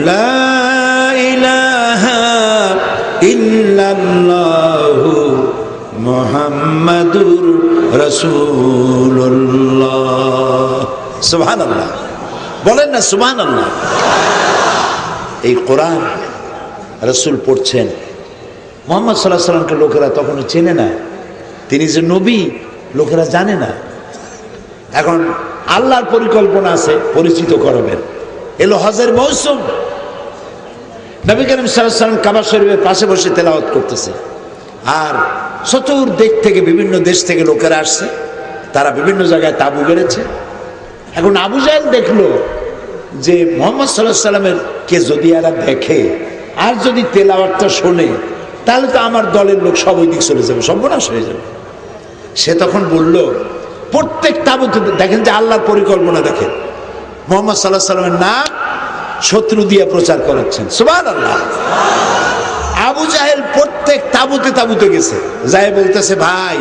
লা ইলাহা ইল্লাল্লাহু মুহাম্মাদুর রাসূলুল্লাহ। সুবহানাল্লাহ, বলেন না সুবহানাল্লাহ। এই কোরআন রাসূল পড়ছেন, মুহাম্মদ সাল্লাল্লাহু আলাইহি সাল্লামকে লোকেরা তখনও চেনে না, তিনি যে নবী লোকেরা জানে না। এখন আল্লাহর পরিকল্পনা আছে, পরিচিত করবেন। এলো হজের মৌসুম, নবী করিম সাল্লাল্লাহু আলাইহি সাল্লাম কাবা শরীফের পাশে বসে তেলাওয়াত করতেছে, আর চতুর্দিক থেকে বিভিন্ন দেশ থেকে লোকেরা আসছে, তারা বিভিন্ন জায়গায় তাঁবু গেড়েছে। এখন আবু জাহেল দেখলো যে মুহাম্মদ সাল্লাল্লাহু আলাইহি সাল্লামের কে যদি এরা দেখে আর যদি তেলাওয়াতটা শোনে, তাহলে তো আমার দলের লোক সব ওই দিক চলে যাবে, সর্বনাশ হয়ে যাবে। সে তখন বলল, প্রত্যেক তাঁবুতে দেখেন যে আল্লাহর পরিকল্পনা দেখেন, মুহাম্মদ সাল্লাল্লাহু আলাইহি সাল্লামের নাম শত্রু দিয়ে প্রচার করাচ্ছেন। সুবহানাল্লাহ। আবু জাহেল প্রত্যেক তাঁবুতে তাঁবুতে গেছে, যাই বলতেছে, ভাই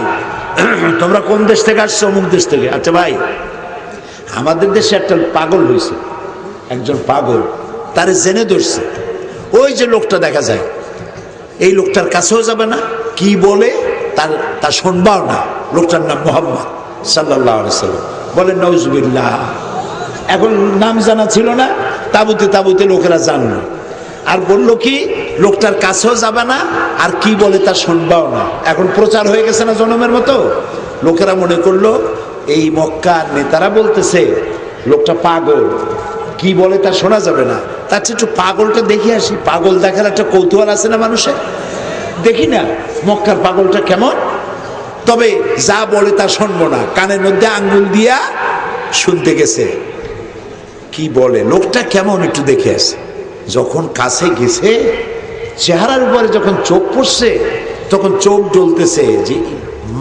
তোমরা কোন দেশ থেকে আসছো? অমুক দেশ থেকে। আচ্ছা ভাই, আমাদের দেশে একটা পাগল হয়েছে, একজন পাগল, তারে জেনে ধরছে। ওই যে লোকটা দেখা যায়, এই লোকটার কাছেও যাবে না, কি বলে তা শুনবাও না। লোকটার নাম মুহাম্মদ সাল্লাল্লাহু আলাইহি সাল্লাম। বলেন নাউজুবিল্লাহ। এখন নাম জানা ছিল না, তাঁবুতে তাঁবুতে লোকেরা জানলো, আর বলল কি লোকটার কাছেও যাবে না, আর কি বলে তা শুনবাও না। এখন প্রচার হয়ে গেছে না জনমের মতো। লোকেরা মনে করলো এই মক্কার নেতারা বলতেছে লোকটা পাগল, কি বলে তা শোনা যাবে না, তার চেয়ে একটু পাগলটা দেখে আসি। পাগল দেখার একটা কৌতূহল আছে না মানুষের, দেখি না মক্কার পাগলটা কেমন। তবে যা বলে তা শুনবো না, কানের মধ্যে আঙ্গুল দিয়া শুনতে গেছে, কি বলে লোকটা কেমন একটু দেখে আসে। যখন কাছে গেছে, চেহারার উপরে যখন চোখ পড়ছে, তখন চোখ ডলতেছে যে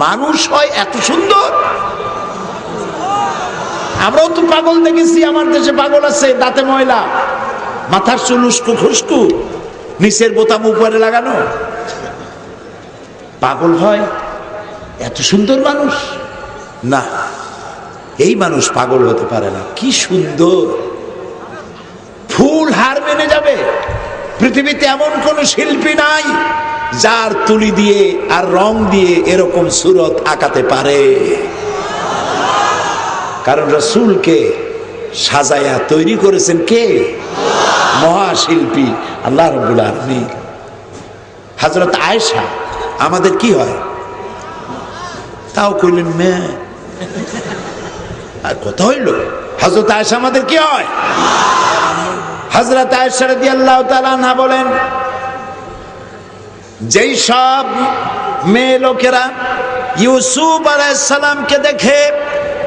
মানুষ হয় এত সুন্দর। আমরাও তো পাগল দেখেছি, আমার দেশে পাগল আছে, দাঁতে ময়লা, মাথার চুল উস্কু খুস্কু, নিচের বোতাম উপরে লাগানো। পাগল হয় এত সুন্দর মানুষ? না, এই মানুষ পাগল হতে পারে না। কি সুন্দর, ফুল হার মেনে যাবে। পৃথিবীতে এমন কোন শিল্পী নাই যার তুলি দিয়ে আর রং দিয়ে এরকম সুরত আঁকাতে পারে। কারণ রাসূলকে সাজায়া তৈরি করেছেন কে? মহাশিল্পী আল্লাহ রাব্বুল আলামিন। হযরত আয়েশা আমাদের কি হয়? তাও কইলেন মেয়ে, আর কথা হইল। হযরত আয়েশা আমাদের কি হয়? হযরত আয়েশা রাদিয়াল্লাহু তাআলা আনহা বলেন, যেই সব মেয়ে লোকেরা ইউসুফ আলাইহিস সালামকে দেখে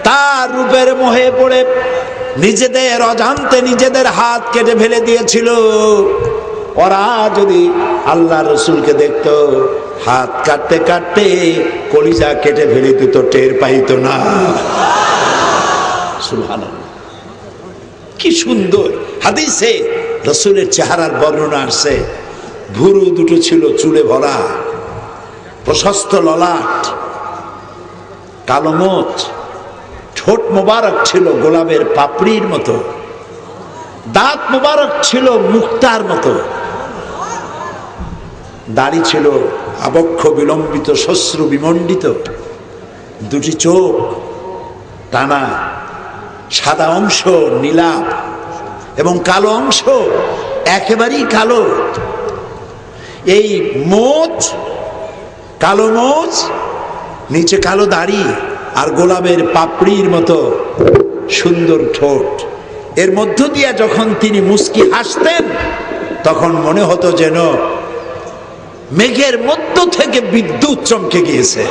তার রূপের মোহে পড়ে নিজেদের অজান্তে নিজেদের হাত কেটে ফেলে দিয়েছিল, ওরা যদি আল্লাহ রসুলকে দেখতো, হাত কাটতে কাটতে কলিজা কেটে ফেলে দিত, টের পাইতো না। সুবহানাল্লাহ, কি সুন্দর। হাদিসে রসুলের চেহারার বর্ণনা আসছে, ভুরু দুটো ছিল চুলে ভরা, প্রশস্ত ললাট, কালো মোচ, ঠোঁট মোবারক ছিল গোলাপের পাপড়ির মতো, দাঁত মোবারক ছিল মুক্তার মতো, দাড়ি ছিল আবক্ষ বিলম্বিত শ্বশ্রু বিমণ্ডিত, দুটি চোখ টানা, সাদা অংশ নীলাভ এবং কালো অংশ একেবারেই কালো। এই মোচ, কালো মোচ, নিচে কালো দাড়ি আর গোলাপের পাপড়ির মতো সুন্দর ঠোঁট। এর মধ্য দিয়ে যখন তিনি মুস্কি হাসতেন, তখন মনে হতো যেন মেঘের মধ্য থেকে বিদ্যুৎ চমকে গিয়েছে।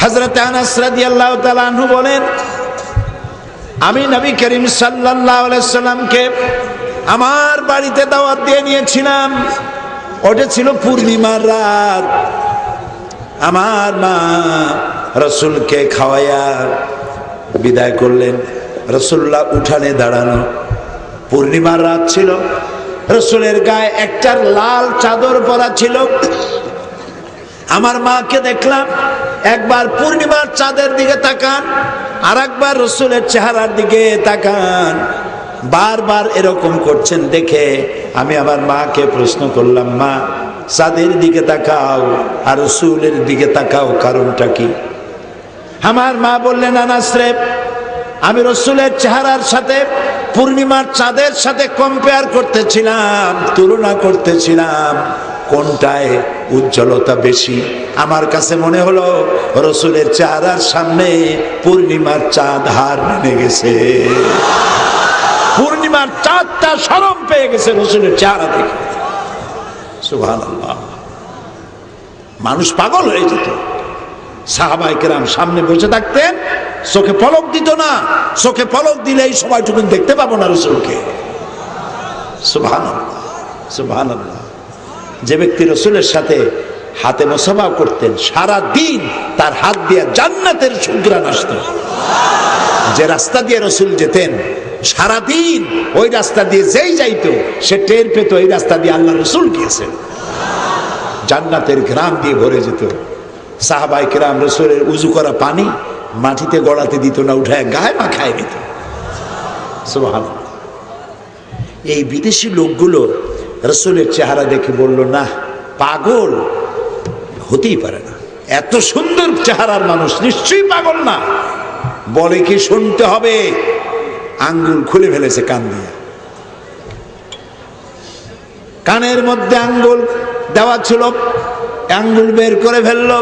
হযরত আনাস রাদিয়াল্লাহু তাআলা আনহু বলেন, আমি নবী করিম সাল্লাল্লাহু আলাইহি সাল্লামকে আমার বাড়িতে দাওয়াত দিয়ে নিয়েছিলাম। ওটা ছিল পূর্ণিমার রাত। আমার মা রাসূলকে খাওয়াইয়া বিদায় করলেন। রাসূলুল্লাহ উঠানে দাঁড়ানো, পূর্ণিমার রাত ছিল। রাসূলের গায়ে একটা লাল চাদর পরা ছিল। আমার মাকে দেখলাম একবার পূর্ণিমার চাঁদের দিকে তাকান, আর একবার রাসূলের চেহারার দিকে তাকান। বারবার এরকম করছেন দেখে আমি আমার মাকে প্রশ্ন করলাম, মা, চাঁদের দিকে তাকাও আর রাসূলের দিকে তাকাও, কারণটা কি? আমার মা বললেন, আনাস রে, আমি রাসূলের চেহারার সাথে পূর্ণিমার চাঁদের সাথে কম্পেয়ার করতেছিলাম, তুলনা করতেছিলাম, কোনটায় উজ্জ্বলতা বেশি। আমার কাছে মনে হলো রাসূলের চেহারার সামনে পূর্ণিমার চাঁদ হার মেনে গেছে। পূর্ণিমার চাঁদটা শরম পেয়ে গেছে রাসূলের চেহারা দেখে। সুবহানাল্লাহ। মানুষ পাগল হয়ে যেত। সাহাবায়ে কেরাম সামনে বসে থাকতেন, চোখে পলক দিত না। চোখে পলক দিলে এই সময়টুকু দেখতে পাবো না রাসূলকে। সুবহানাল্লাহ, সুবহানাল্লাহ। যে ব্যক্তি রাসূলের সাথে হাতে মুসাফা করতেন, সারা দিন তার হাত দিয়ে জান্নাতের সুঘ্রাণ আসতো। যে রাস্তা দিয়ে রাসূল যেতেন, সারা দিন ওই রাস্তা দিয়ে যেই যাইতো সে টের পেত এই রাস্তা দিয়ে আল্লাহ রাসূল গিয়েছেন। জান্নাতের ঘ্রাণ দিয়ে ভরে যেত। সাহাবায়ে কেরাম রাসূলের উযু করা পানি মাটিতে গড়াতে দিত না, উঠায় গায়ে মাখায় নিত। সুবহানাল্লাহ। এই বিদেশি লোকগুলো রাসূলের চেহারা দেখে বলল, না, পাগল হতেই পারে না, এত সুন্দর চেহারার মানুষ নিশ্চয়ই পাগল না। বলে কি শুনতে হবে, আঙ্গুল খুলে ফেলেছে কান দিয়ে। কানের মধ্যে আঙ্গুল দেওয়া ছিল, আঙ্গুল বের করে ফেলল।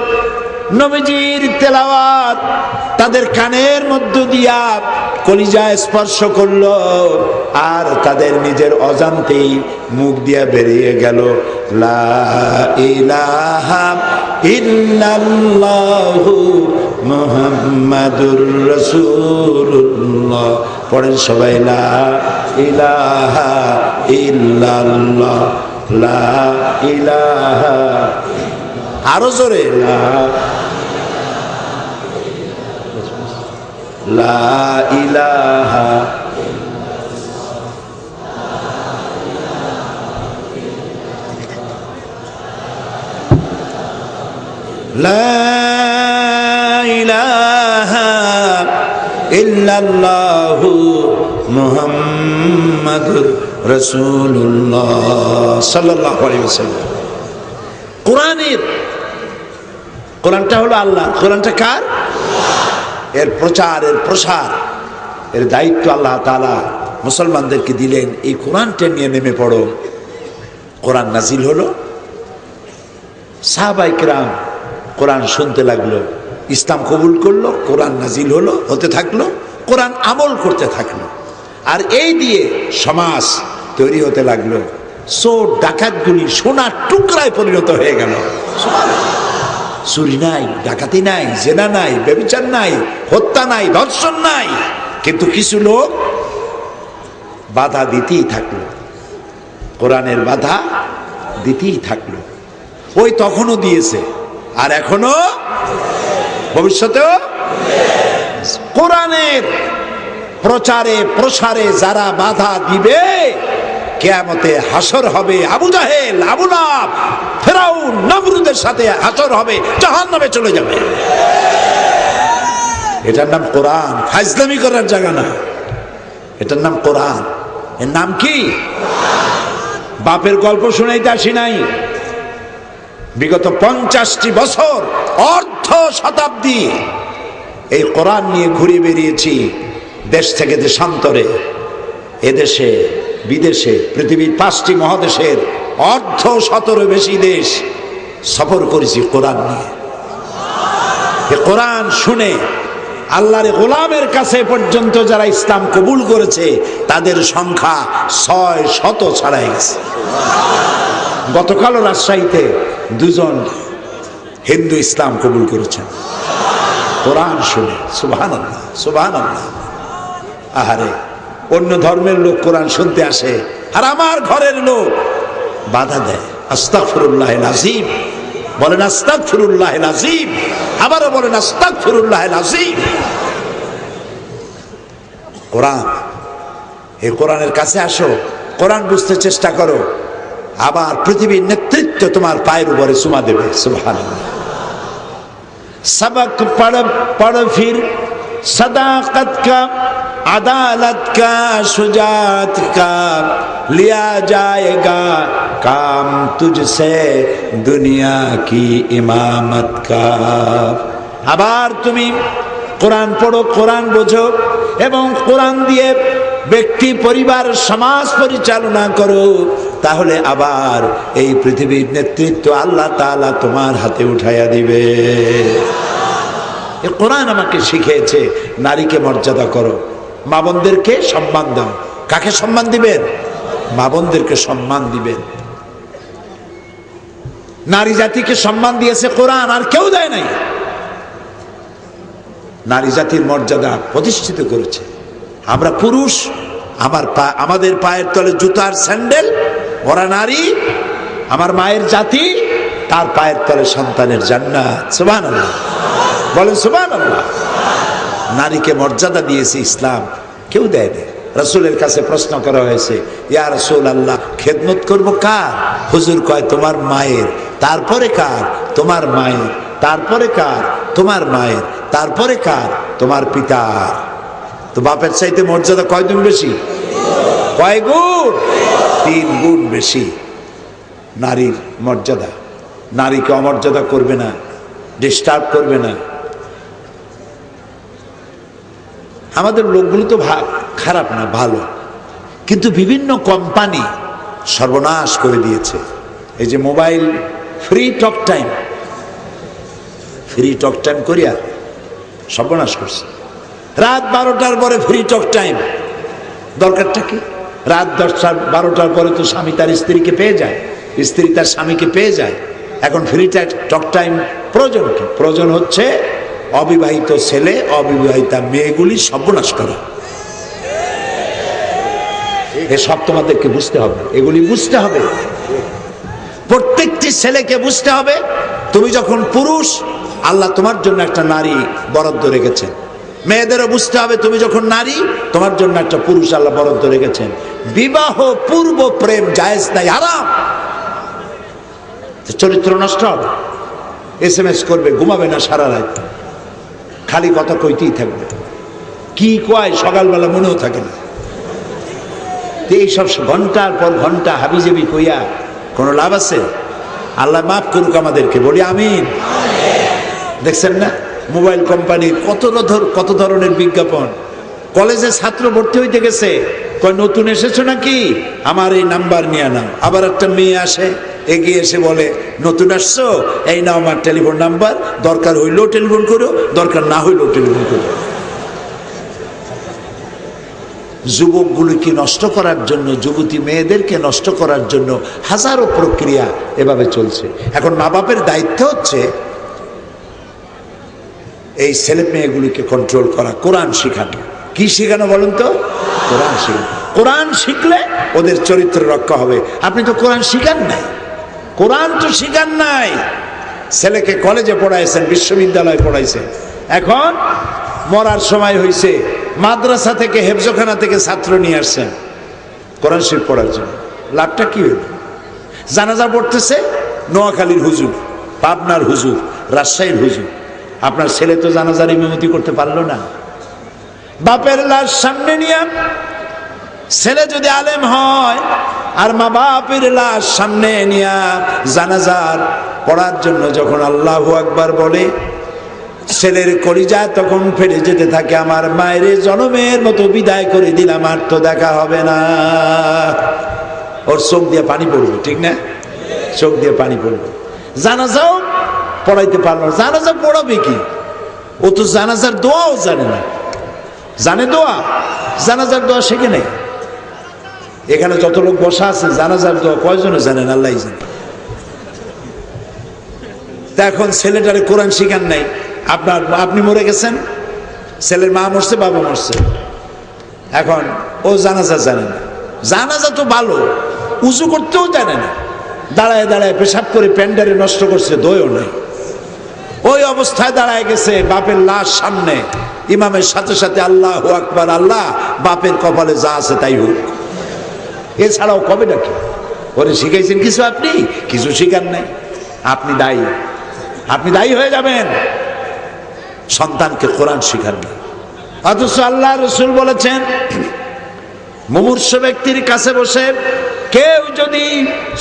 নবীজির তেলাওয়াত তাদের কানের মধ্য দিয়া কলিজায় স্পর্শ করলো, আর তাদের নিজের অজান্তেই মুখ দিয়া বেরিয়ে গেল, লা ইলাহা ইল্লাল্লাহু মুহাম্মাদুর রাসূলুল্লাহ। পড়েন সবাই, লা ইলাহা ইল্লাল্লাহ, লা ইলাহা, আরো জোরে, লা ইলাহা, লা ইলাহা ইল্লাল্লাহু মুহাম্মাদুর রাসূলুল্লাহ সাল্লাল্লাহু আলাইহি ওয়াসাল্লাম। কোরআনটা হলো আল্লাহ। কোরআনটা কার? এর প্রচার, এর প্রসার, এর দায়িত্ব আল্লাহ তাআলা মুসলমানদেরকে দিলেন। এই কোরআনটা নিয়ে নেমে পড়ো। কোরআন নাজিল হলো, সাহাবায়ে কেরাম কোরআন শুনতে লাগলো, ইসলাম কবুল করলো, কোরআন নাজিল হলো, হতে থাকলো, কোরআন আমল করতে থাকলো। আর এই দিয়ে সমাজ তৈরি হতে লাগলো। চোর ডাকাতগুলি সোনার টুকরায় পরিণত হয়ে গেল। চুরি নাই, ডাকাতি নাই, জেনা নাই, ব্যভিচার নাই, হত্যা নাই, ধর্ষণ নাই, কিন্তু কিছু লোক বাধা দিতেই থাকলো, কোরআনের বাধা দিতেই থাকলো। ওই তখনও দিয়েছে, আর এখনো ভবিষ্যতেও। কোরআনের প্রচারে প্রসারে যারা বাধা দিবে, কিয়ামতে হাসর হবে আবু জাহেল, আবু লাহাব, ফেরাউন, নমরুদের সাথে হাসর হবে, জাহান্নামে চলে যাবে। এটার নাম কোরআন, ফাজলামি করার জায়গা না। এটার নাম কোরআন। এর নাম কি? বাপের গল্প শুনাইতে আসি নাই। বিগত 50টি বছর, অর্ধ শতাব্দী এই কোরআন নিয়ে ঘুরে বেরিয়েছি, দেশ থেকে দেশান্তরে, এদেশে বিদেশে, পৃথিবীর 5টি মহাদেশের অর্ধ শতর বেশি দেশ সফর করেছি কোরআন নিয়ে। এই কোরআন শুনে আল্লাহর গোলামের কাছে পর্যন্ত যারা ইসলাম কবুল করেছে তাদের সংখ্যা 600 ছাড়াই গেছে। গতকালও রাজশাহীতে 2 জন হিন্দু ইসলাম কবুল করেছেন। কোরআন শুনে। সুবহানাল্লাহ, সুবহানাল্লাহ। আহারে, অন্য ধর্মের লোক কোরআন শুনতে আসে, আর আমার ঘরের লোক বাধা দেয়। আস্তাগফিরুল্লাহিল আযীম বলেন, আস্তাগফিরুল্লাহিল আযীম। আবারও বলেন, আস্তাগফিরুল্লাহিল আযীম। কোরআন, এই কোরআনের কাছে আসো, কোরআন বুঝতে চেষ্টা করো, আবার পৃথিবীর নেতৃত্ব তোমার পায়ের উপরে চুমা দেবে। সুবহানাল্লাহ। सबक पढ़ पढ़ फिर सदाकत का, अदालत का, शुजात का, लिया जाएगा काम तुझसे दुनिया की इमामत का। আবার তুমি কোরআন পড়ো, কোরআন বোঝো এবং কোরআন দিয়ে ব্যক্তি, পরিবার, সমাজ পরিচালনা করো, তাহলে আবার এই পৃথিবীর নেতৃত্ব আল্লাহ তাআলা তোমার হাতে উঠাইয়া দিবে। এই কোরআন আমাকে শিখিয়েছে নারীকে মর্যাদা করো, মা বোনদেরকে সম্মান দাও। কাকে সম্মান দিবেন? মা বোনদেরকে সম্মান দিবেন। নারী জাতিকে সম্মান দিয়েছে কোরআন, আর কেউ দেয় নাই। নারী জাতির মর্যাদা প্রতিষ্ঠিত করেছে। আমরা পুরুষ, আমাদের পায়ের তলে জুতার স্যান্ডেল, ওরা নারী, আমার মায়ের জাতি, তার পায়ের তলে সন্তানের জান্নাত। সুবহানাল্লাহ, বলেন সুবহানাল্লাহ। নারীকে মর্যাদা দিয়েছে ইসলাম, কেউ দেয় না। রাসূলের কাছে প্রশ্ন করা হয়েছে, ইয়া রাসূলুল্লাহ, খেদমত করব কার? হুজুর কয়, তোমার মায়ের। তারপরে কার? তোমার মায়ের। তারপরে কার? তোমার মায়ের। তারপরে কার? তোমার পিতার। তো বাপের চাইতে মর্যাদা কয় গুণ বেশি? কয় গুণ? 3 গুণ বেশি নারীর মর্যাদা। নারীকে অমর্যাদা করবে না, ডিস্টার্ব করবে না। আমাদের লোকগুলো তো খারাপ না, ভালো, কিন্তু বিভিন্ন কোম্পানি সর্বনাশ করে দিয়েছে। এই যে mobile free talk time, free talk time করিয়া সর্বনাশ করছে। রাত 12টার পরে ফ্রি টক টাইম, দরকারটা কি? রাত 10টা 12টার পরে তো স্বামী তার স্ত্রীকে পেয়ে যায়, স্ত্রী তার স্বামীকে পেয়ে যায়। এখন ফ্রি টক টাইম প্রয়োজন কি? প্রয়োজন হচ্ছে অবিবাহিত ছেলে, অবিবাহিতা মেয়েগুলি সর্বনাশ করা। এসব তোমাদেরকে বুঝতে হবে, এগুলি বুঝতে হবে। প্রত্যেকটি ছেলেকে বুঝতে হবে, তুমি যখন পুরুষ, আল্লাহ তোমার জন্য একটা নারী বরাদ্দ রেখেছেন। মেয়েদেরও বুঝতে হবে, তুমি যখন নারী, তোমার জন্য একটা পুরুষ আল্লাহ বরাদ্দ রেখেছেন। বিবাহ পূর্ব প্রেম জায়েজ নাই, হারাম। চরিত্র নষ্ট হবে। SMS করবে, ঘুমাবে না সারা রাত, খালি কথা কইতেই থাকবে। কি কয় সকালবেলা মনেও থাকে না। এইসব ঘন্টার পর ঘন্টা হাবিজাবি কইয়া কোনো লাভ আছে? আল্লাহ মাফ করুক আমাদেরকে, বলি আমিন। দেখছেন না মোবাইল কোম্পানির কত ধরনের বিজ্ঞাপন। কলেজে ছাত্র ভর্তি হইতে গেছে, কয় নতুন এসেছো নাকি, আমার এই নাম্বার নিয়ে নাও। আবার একটা মেয়ে আসে, এগিয়ে এসে বলে, নতুন আসছো, এই নাও আমার টেলিফোন নাম্বার, দরকার হইলেও টেলিফোন করো, দরকার না হইলেও টেলিফোন করো। যুবকগুলিকে নষ্ট করার জন্য, যুবতী মেয়েদেরকে নষ্ট করার জন্য হাজারো প্রক্রিয়া এভাবে চলছে। এখন মা বাপের দায়িত্ব হচ্ছে এই ছেলে মেয়েগুলিকে কন্ট্রোল করা, কোরআন শিখানো। কি শিখানো বলুন তো? কোরআন শিখানো। কোরআন শিখলে ওদের চরিত্র রক্ষা হবে। আপনি তো কোরআন শিখান নাই, কোরআন তো শিখান নাই। ছেলেকে কলেজে পড়াইছেন, বিশ্ববিদ্যালয়ে পড়াইছেন, এখন মরার সময় হয়েছে, মাদ্রাসা থেকে, হেফজখানা থেকে ছাত্র নিয়ে আসছেন কোরআন শরীফ পড়ার জন্য। লাভটা কি হইল? জানাজা পড়তেছে নোয়াখালীর হুজুর, পাবনার হুজুর, রাজশাহীর হুজুর। আপনার ছেলে তো জানাজার ইমামতি করতে পারলো না। বাপের লাশ সামনে নিয়ে, ছেলে যদি আলেম হয় আর মা বাপের লাশ সামনে নিয়ে জানাজার পড়ার জন্য যখন আল্লাহু আকবার বলে, ছেলের কলিজা তখন ফেটে যেতে থাকে, আমার মায়ের জনমের মতো বিদায় করে দিলাম, আর তো দেখা হবে না। ওর চোখ দিয়ে পানি পড়বে, ঠিক না? চোখ দিয়ে পানি পড়বে। জানাজাও পড়াইতে পারলো না। জানাজা পড়াবে কি? ও তো জানাজার দোয়াও জানে না। জানে দোয়া? জানাজার দোয়া শেখে নেই। এখানে যত লোক বসা আছে, জানাজার দোয়া কয়জনে জানেন? আল্লাহই জানে। তা এখন ছেলেটারে কোরআন শিখান নাই, আপনি মরে গেছেন, ছেলের মা মরছে, বাবা মরছে, এখন ও জানাজা জানে না। জানাজা তো ভালো, উঁচু করতেও জানে না, দাঁড়ায় দাঁড়ায় পেশাব করে প্যান্ডারে নষ্ট করছে, দইও নেই। ওই অবস্থায় দাঁড়ায় গেছে বাপের লাশ সামনে, ইমামের সাথে সাথে আল্লাহু আকবার, আল্লাহ বাপের কপালে যা আছে তাই হোক, এছাড়াও কবে ডাকে? ওরে শিখাইছেন কিছু? আপনি কিছু শিখার নাই, আপনি দায়ী, আপনি দায়ী হয়ে যাবেন। সন্তানকে কোরআন শিখান না, অথচ আল্লাহ রসুল বলেছেন মুমূর্ষ ব্যক্তির কাছে বসে কেউ যদি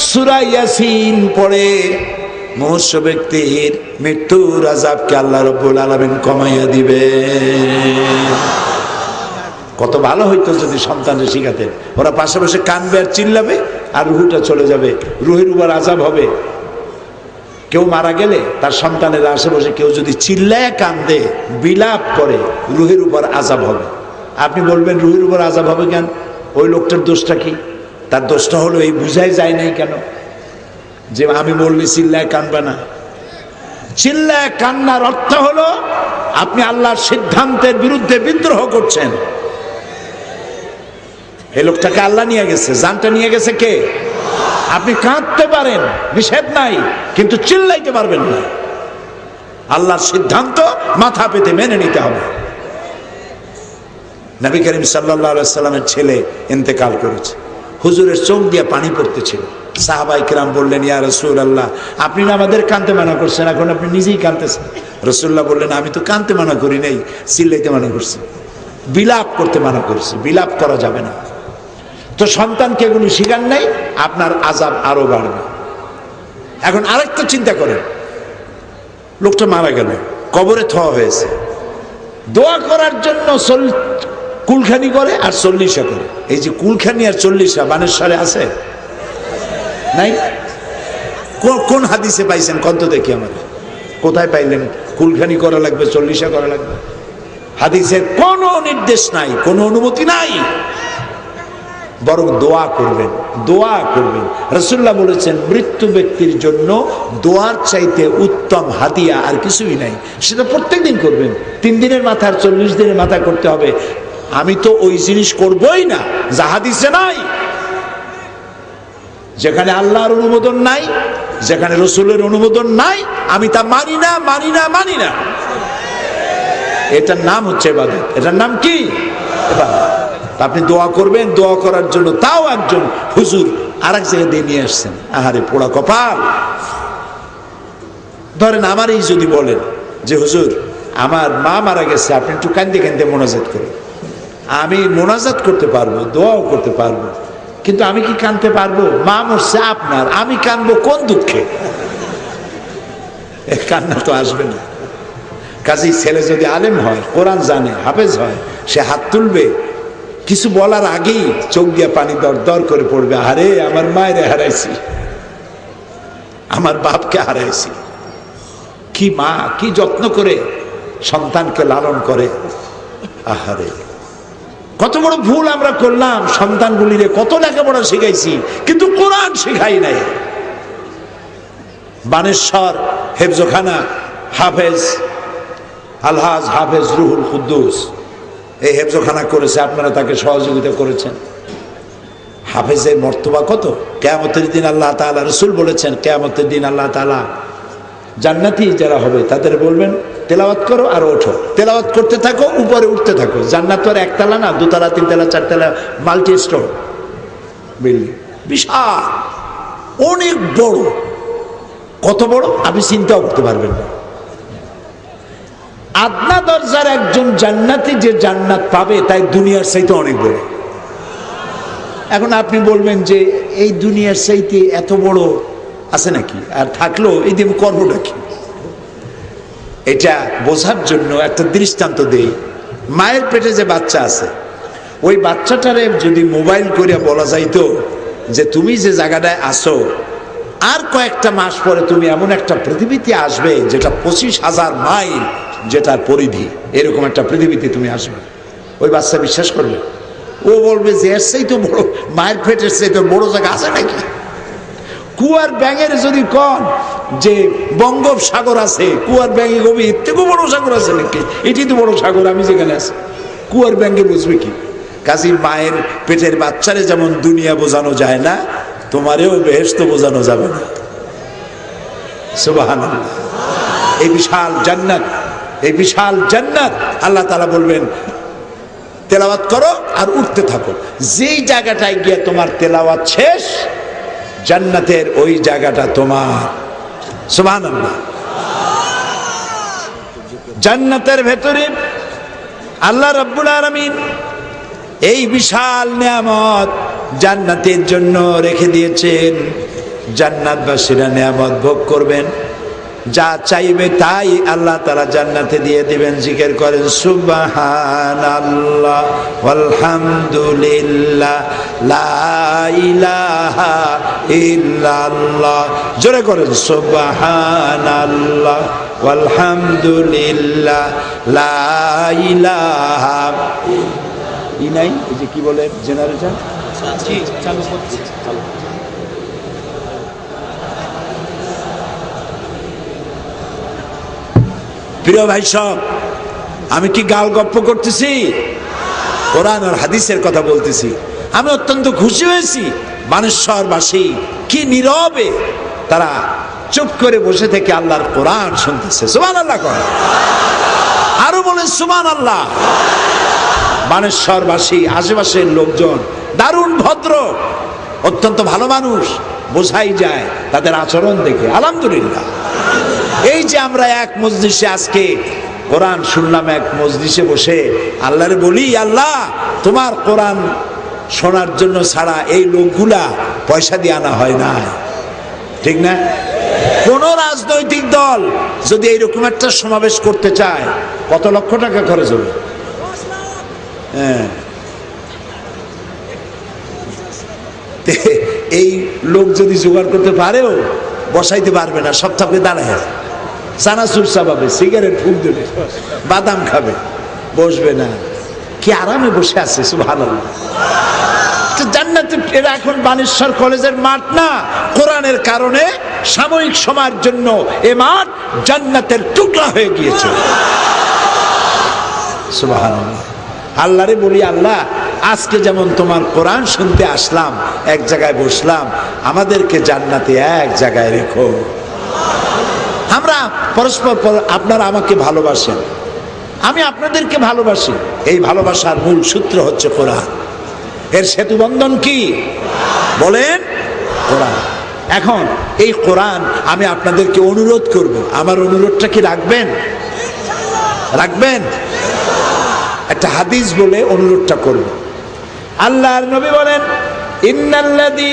সূরা ইয়াসিন পড়ে, মুমূর্ষ ব্যক্তির মৃত্যুর আযাবকে আল্লাহ রাব্বুল আলামিন কমাইয়া দিবে। কত ভালো হইতো যদি সন্তানকে শিখাতেন। ওরা পাশে বসে কানবে আর চিল্লাবে, আর রুহুটা চলে যাবে, রুহের উপর আযাব হবে। কেউ মারা গেলে তার সন্তানের আশেপাশে কেউ যদি চিল্লায় কান্দে, বিলাপ করে, রুহের উপর আযাব হবে। আপনি বলবেন রুহের উপর আযাব হবে কেন? ওই লোকটার দোষটা কি? তার দোষটা হলো এই বুঝাই যায় নাই কেন যে আমি বললে চিল্লায় কানবে না। চিল্লায় কান্নার অর্থ হলো আপনি আল্লাহর সিদ্ধান্তের বিরুদ্ধে বিদ্রোহ করছেন। এই লোকটাকে আল্লাহ নিয়ে গেছে, জানটা নিয়ে গেছে কে? আপনি কাঁদতে পারেন, নিষেধ নাই, কিন্তু চিল্লাইতে পারবেন না। আল্লাহর সিদ্ধান্ত মাথা পেতে মেনে নিতে হবে। নবী করিম সাল্লাল্লাহু আলাইহি সাল্লামের ছেলে ইন্তেকাল করেছে, হুজুরের চোখ দিয়ে পানি পড়তেছিল। সাহাবায়ে কেরাম বললেন, ইয়া রাসূলুল্লাহ, আপনি না আমাদের কাঁদতে মানা করছেন, এখন আপনি নিজেই কাঁদতেছেন। রাসূলুল্লাহ বললেন, আমি তো কাঁদতে মানা করি নাই, চিল্লাইতে মানা করছি, বিলাপ করতে মানা করছি, বিলাপ করা যাবে না। তো সন্তানকে এগুলো শিখান নাই, আপনার আযাব আরো বাড়বে। এখন আরেকটা চিন্তা করেন, লোকটা মারা গেল, কবরে থোয়া হয়েছে, দোয়া করার জন্য কুলখানি করে আর চল্লিশা করে। এই যে কুলখানি আর চল্লিশা বানেশ্বরে আছে নাই? কোন হাদিসে পাইছেন? কত দেখি আমাদের, কোথায় পাইলেন কুলখানি করা লাগবে, চল্লিশা করা লাগবে? হাদিসের কোনো নির্দেশ নাই, কোনো অনুমতি নাই। বরং দোয়া করবেন, দোয়া করবেন। রাসূলুল্লাহ বলেছেন মৃত্যু ব্যক্তির জন্য দোয়ার চাইতে উত্তম হাদিয়া আর কিছুই নাই। সেটা প্রত্যেকদিন করবেন, 3 দিনের মাথা আর 40 দিনের মাথা করতে হবে। আমি তো ওই জিনিস করবই না যা হাদিসে নাই। যেখানে আল্লাহর অনুমোদন নাই, যেখানে রাসূলের অনুমোদন নাই, আমি তা মানি না, মানি না, মানি না। এটার নাম হচ্ছে ইবাদত। এটার নাম কি? ইবাদত। আপনি দোয়া করবেন, দোয়া করার জন্য তাও একজন হুজুর আরেক জায়গায় দিয়ে নিয়ে আসছেন। আহারে পোড়া কপাল। ধরেন আমারই যদি বলেন যে হুজুর আমার মা মারা গেছে, আপনি একটু কান্দে কান্দে মোনাজাত করুন। আমি মোনাজাত করতে পারবো, দোয়াও করতে পারবো, কিন্তু আমি কি কাঁদতে পারবো? মা মরছে আপনার, আমি কাঁদবো কোন দুঃখে? কান্না তো আসবে না। কাজেই ছেলে যদি আলেম হয়, কোরআন জানে, হাফেজ হয়, সে হাত তুলবে, কিছু বলার আগেই চোখ দিয়ে পানি দর দর করে পড়বে। আরে আমার মায়েরে হারাইছি, আমার বাপকে হারাইছি। কি মা, কি যত্ন করে সন্তানকে লালন করে। আহারে কত বড় ভুল আমরা করলাম, সন্তানগুলিরে কত লেখাপড়া শিখাইছি কিন্তু কোরআন শিখাই নাই। বানেশ্বর হেফজখানা হাফেজ আলহাজ হাফেজ রুহুল কুদ্দুস এই হেফজখানা করেছে, আপনারা তাকে সহযোগিতা করেছেন। হাফেজের মর্তবা কত! কিয়ামতের দিন আল্লাহ তাআলা, রাসূল বলেছেন কিয়ামতের দিন আল্লাহ তাআলা জান্নাতি যারা হবে তাদের বলবেন তেলাওয়াত করো আর ওঠো, তেলাওয়াত করতে থাকো, উপরে উঠতে থাকো। জান্নাত তো আর একতলা না, 2 তলা 3 তলা 4 তলা মাল্টি স্টোর বিল্ডিং, বিশাল, অনেক বড়। কত বড় আপনি চিন্তাও করতে পারবেন না। আদনা দরজার একজন জান্নাতি যে জান্নাত পাবে তাই দুনিয়ার চাইতে অনেক বড়। এখন আপনি বলবেন যে এই দুনিয়ার চাইতে এত বড় আছে নাকি? আর থাকলো এই দিয়ে কর্মটা কি? এটা বোঝার জন্য একটা দৃষ্টান্ত দেই। মায়ের পেটে যে বাচ্চা আছে, ওই বাচ্চাটারে যদি মোবাইল করে বলা যাইতো যে তুমি যে জায়গাটায় আসো, আর কয়েকটা মাস পরে তুমি এমন একটা পৃথিবীতে আসবে যেটা 25,000 মাইল যেটার পরিধি, এরকম একটা পৃথিবীতে তুমি আসবে, ওই বাচ্চা বিশ্বাস করবে? ও বলবে যে এর চাইতে বড়, মায়ের পেটের চাইতে বড় জায়গা আছে নাকি? কুয়ার ব্যাঙের যদি কন যে বঙ্গোপসাগর আছে, কুয়ার ব্যাঙে গভীর এর থেকেও বড় সাগর আছে নাকি? এটি তো বড় সাগর, আমি যেখানে আছি। কুয়ার ব্যাঙে বুঝবে কি? কাজী মায়ের পেটের বাচ্চারে যেমন দুনিয়া বোঝানো যায় না, তোমারেও বেহেশত বোঝানো যাবে না। সুবহানাল্লাহ। এই বিশাল জান্নাত, এই বিশাল জান্নাত আল্লাহ তাআলা বলবেন তেলাওয়াত করো আর উঠতে থাকো। যেই জায়গাটায় গিয়ে তোমার তেলাওয়াত শেষ, জান্নাতের ওই জায়গাটা তোমার। সুবহানাল্লাহ। জান্নাতের ভেতরে আল্লাহ রাব্বুল আলামিন এই বিশাল নিয়ামত জান্নাতের জন্য রেখে দিয়েছেন। জান্নাতবাসীরা নিয়ামত ভোগ করবেন, যা চাইবে তাই আল্লাহ তাআলা জান্নাতে দিয়ে দিবেন। জিকির করেন সুবহানাল্লাহ ওয়ালহামদুলিল্লাহ লা ইলাহা ইল্লাল্লাহ। জোরে করেন সুবহানাল্লাহ ওয়ালহামদুলিল্লাহ লা ইলাহা ইলাই। এই যে কি বলে জেনারেটর, জি চালু করছি। প্রিয় ভাই সব, আমি কি গাল গপ্প করতেছি? কোরআন আর হাদিসের কথা বলতেছি। আমি অত্যন্ত খুশি হয়েছি, বানেশ্বরবাসী কি নীরবে তারা চুপ করে বসে থেকে আল্লাহর কোরআন শুনতেছে। সুবহানাল্লাহ করেন, আরো বলেন সুবহানাল্লাহ। বানেশ্বরবাসী, আশেপাশের লোকজন দারুণ ভদ্র, অত্যন্ত ভালো মানুষ, বোঝাই যায় তাদের আচরণ দেখে। আলহামদুলিল্লাহ। এই যে আমরা এক মজলিসে আজকে কোরআন শুনলাম, এক মজলিসে বসে আল্লাহরে বলি, আল্লাহ তোমার কোরআন শোনার জন্য ছাড়া এই লোকগুলা পয়সা দিয়ে আনা হয় না, ঠিক না? কোন রাজনৈতিক দল যদি এইরকম একটা সমাবেশ করতে চায়, কত লক্ষ টাকা খরচ হবে? হ্যাঁ, এই লোক যদি জোগাড় করতে পারেও বসাইতে পারবে না, সব থাকবে দাঁড়ায়, চানাচুর চাবাবে, সিগারেট ফুক দেবে, বাদাম খাবে, বসবে না। কি আরামে বসে আছে। সুবহানাল্লাহ। জান্নাতে এরা এখন বানেশ্বর কলেজের মাঠ না, কোরআনের কারণে সাময়িক সময়ের জন্য এ মাঠ জান্নাতের টুকরা হয়ে গিয়েছে। সুবহানাল্লাহ। আল্লাহরে বলি, আল্লাহ আজকে যেমন তোমার কোরআন শুনতে আসলাম, এক জায়গায় বসলাম, আমাদেরকে জান্নাতে এক জায়গায় রেখো। আমরা পরস্পর, আপনারা আমাকে ভালোবাসেন, আমি আপনাদেরকে ভালোবাসি। এই ভালোবাসার মূল সূত্র হচ্ছে কোরআন। এর সেতু বন্ধন কি বলেন? কোরআন। এখন এই কোরআন আমি আপনাদেরকে অনুরোধ করব, আমার অনুরোধটা কি রাখবেন? রাখবেন? একটা হাদিস বলে অনুরোধটা করব। আল্লাহর নবী বলেন, ইন্নাল্লাযী